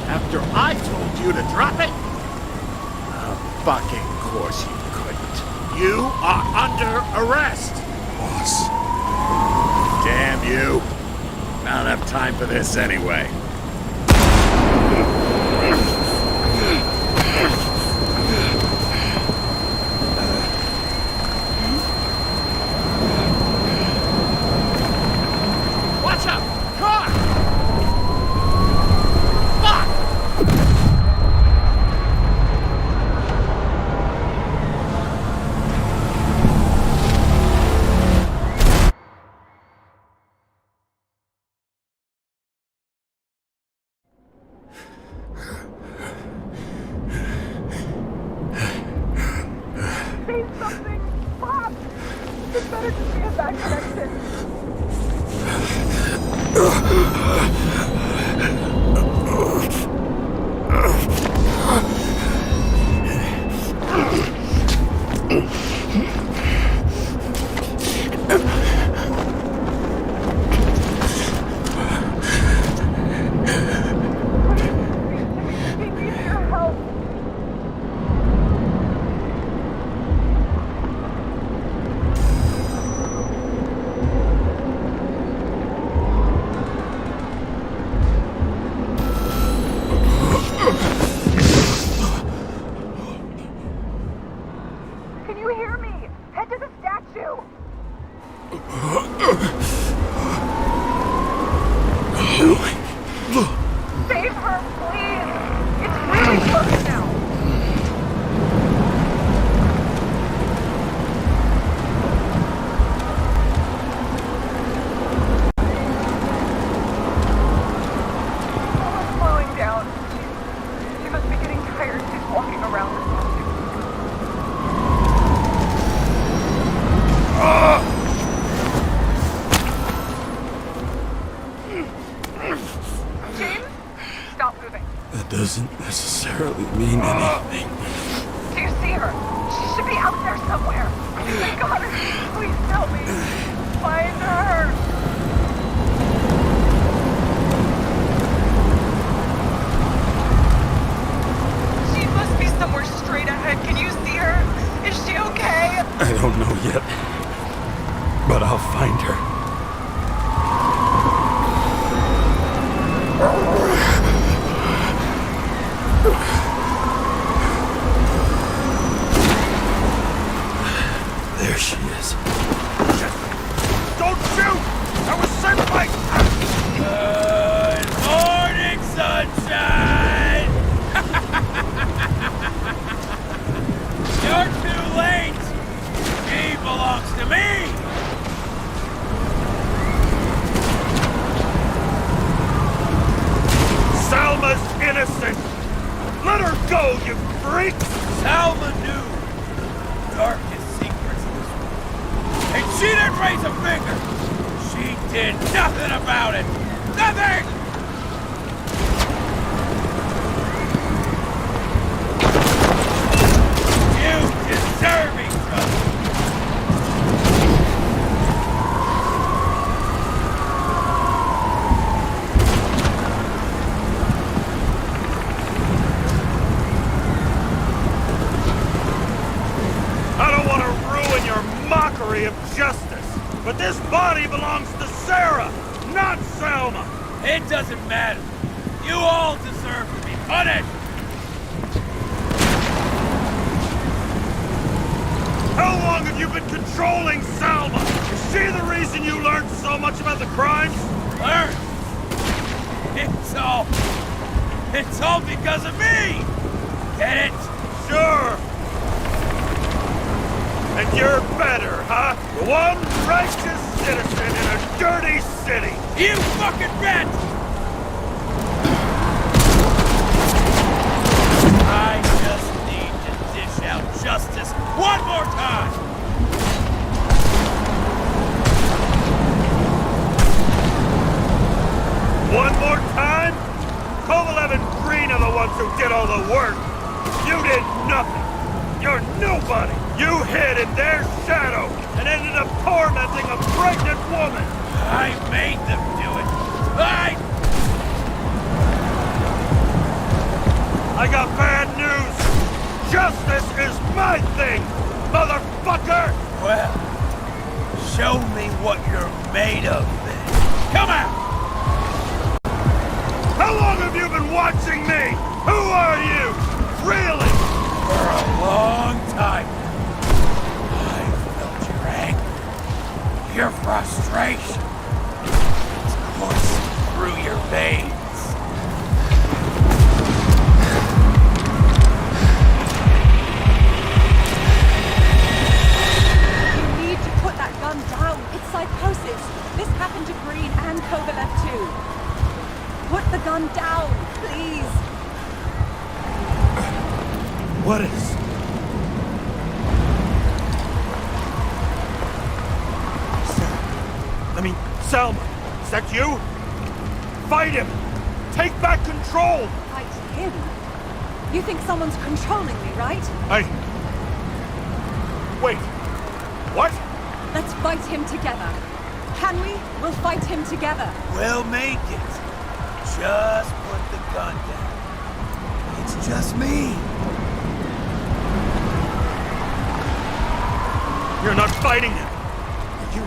After I told you to drop it? Of fucking course you couldn't. You are under arrest! Boss. Damn you. I don't have time for this anyway. That doesn't necessarily mean anything. Do you see her? She should be out there somewhere. I got her. Please help me. Find her. She must be somewhere straight ahead. Can you see her? Is she okay? I don't know yet, but I'll find her. There she is. Don't shoot! I was sent by... Good morning, sunshine! You're too late! She belongs to me! Salma's innocent! Let her go, you freak! Salma knew the darkest secrets of this world. And she didn't raise a finger! She did nothing about it! Nothing! You deserve each other! I don't want to ruin your mockery of justice, but this body belongs to Sarah, not Salma! It doesn't matter. You all deserve to be punished! How long have you been controlling Salma? Is she the reason you learned so much about the crimes? Learn! It's all because of me! Get it? Sure! And you're better, huh? The one righteous citizen in a dirty city! You fucking bet! I just need to dish out justice one more time! One more time? Kovalev and Green are the ones who did all the work! You did nothing! You're nobody! You hid in their shadow and ended up tormenting a pregnant woman! I made them do it! I got bad news! Justice is my thing, motherfucker! Well, show me what you're made of then. Come out! How long have you been watching me? Who are you? Really? For a long time. I felt your anger, your frustration. It's coursing through your veins. You need to put that gun down. It's psychosis. This happened to Green and Kovalev too. Put the gun down, please. What is... Salma, is that you? Fight him! Take back control! Fight him? You think someone's controlling me, right? Wait. What? Let's fight him together. Can we? We'll fight him together. We'll make it. Just put the gun down. It's just me. You're not fighting him. Are you...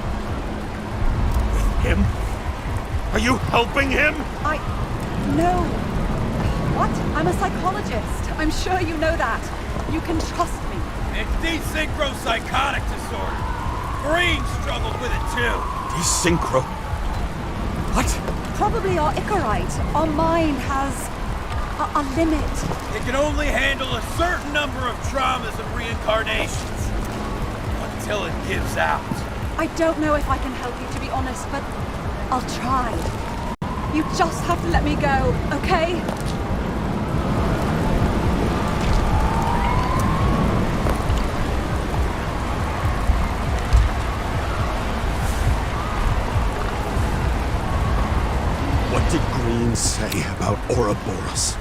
with him? Are you helping him? No. What? I'm a psychologist. I'm sure you know that. You can trust me. It's desynchropsychotic disorder. Green struggled with it too. Desynchro... What? Probably our Icarite. Our mind has a limit. It can only handle a certain number of traumas and reincarnations. Until it gives out. I don't know if I can help you, to be honest, but I'll try. You just have to let me go, okay? What did Green say about Ouroboros?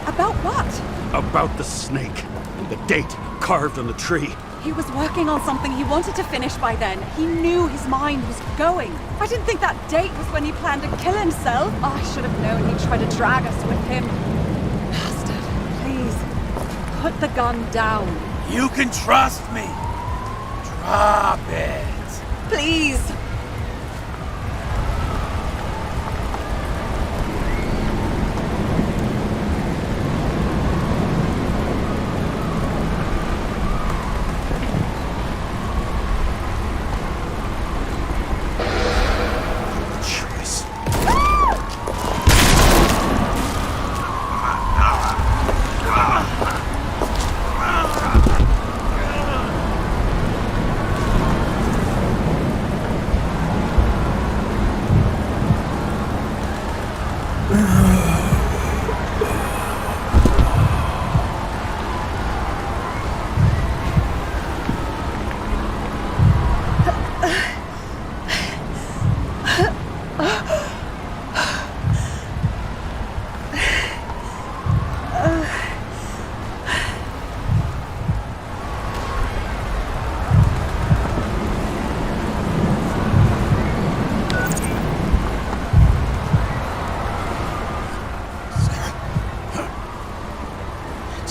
About what? About the snake and the date carved on the tree. He was working on something he wanted to finish by then. He knew his mind was going. I didn't think that date was when he planned to kill himself. Oh, I should have known he'd try to drag us with him. Bastard, please, put the gun down. You can trust me. Drop it. Please.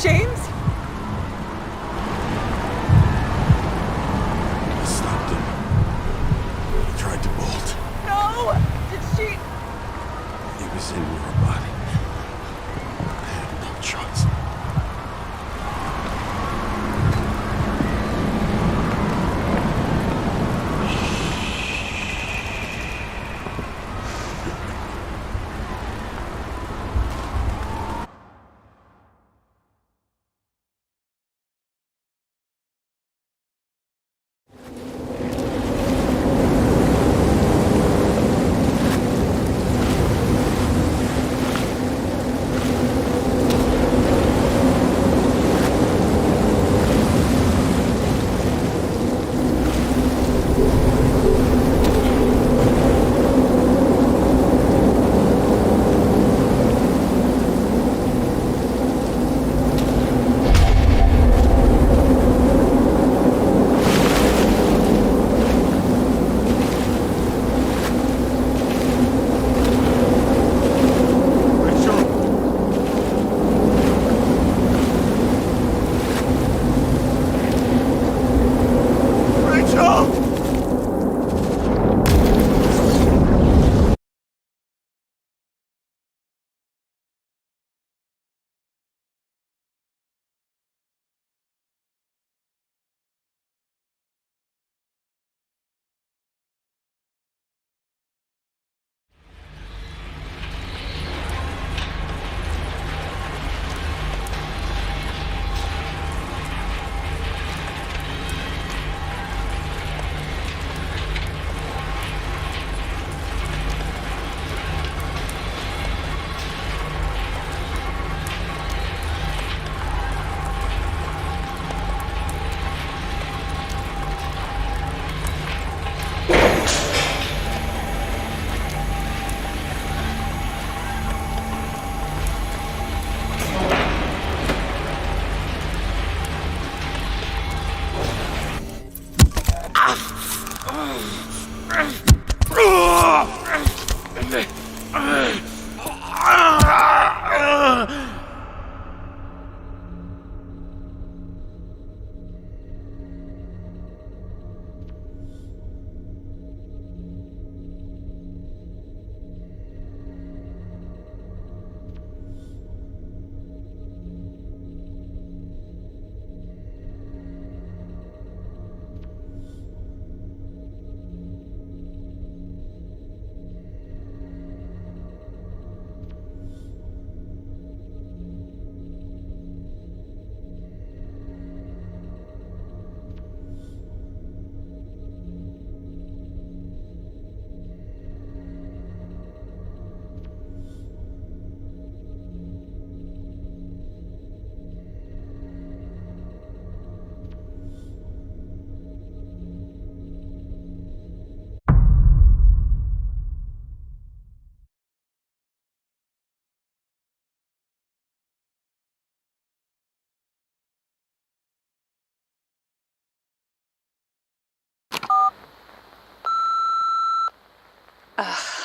James? I stopped him. He tried to bolt. No! Did she... He was in your body. I had no choice.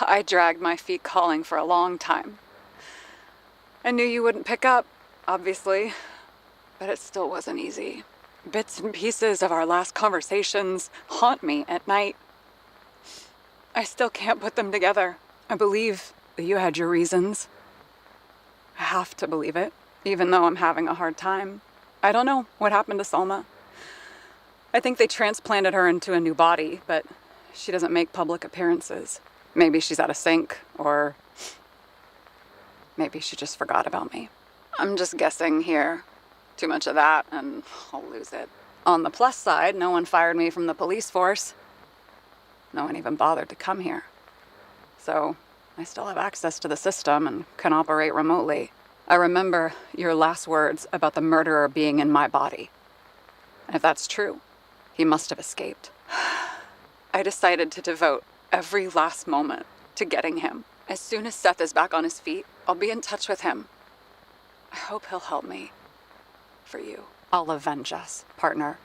I dragged my feet calling for a long time. I knew you wouldn't pick up, obviously, but it still wasn't easy. Bits and pieces of our last conversations haunt me at night. I still can't put them together. I believe that you had your reasons. I have to believe it, even though I'm having a hard time. I don't know what happened to Salma. I think they transplanted her into a new body, but she doesn't make public appearances. Maybe she's out of sync, or maybe she just forgot about me. I'm just guessing here. Too much of that, and I'll lose it. On the plus side, no one fired me from the police force. No one even bothered to come here. So, I still have access to the system and can operate remotely. I remember your last words about the murderer being in my body. And if that's true, he must have escaped. I decided to devote every last moment to getting him. As soon as Seth is back on his feet, I'll be in touch with him. I hope he'll help me. For you. I'll avenge us, partner.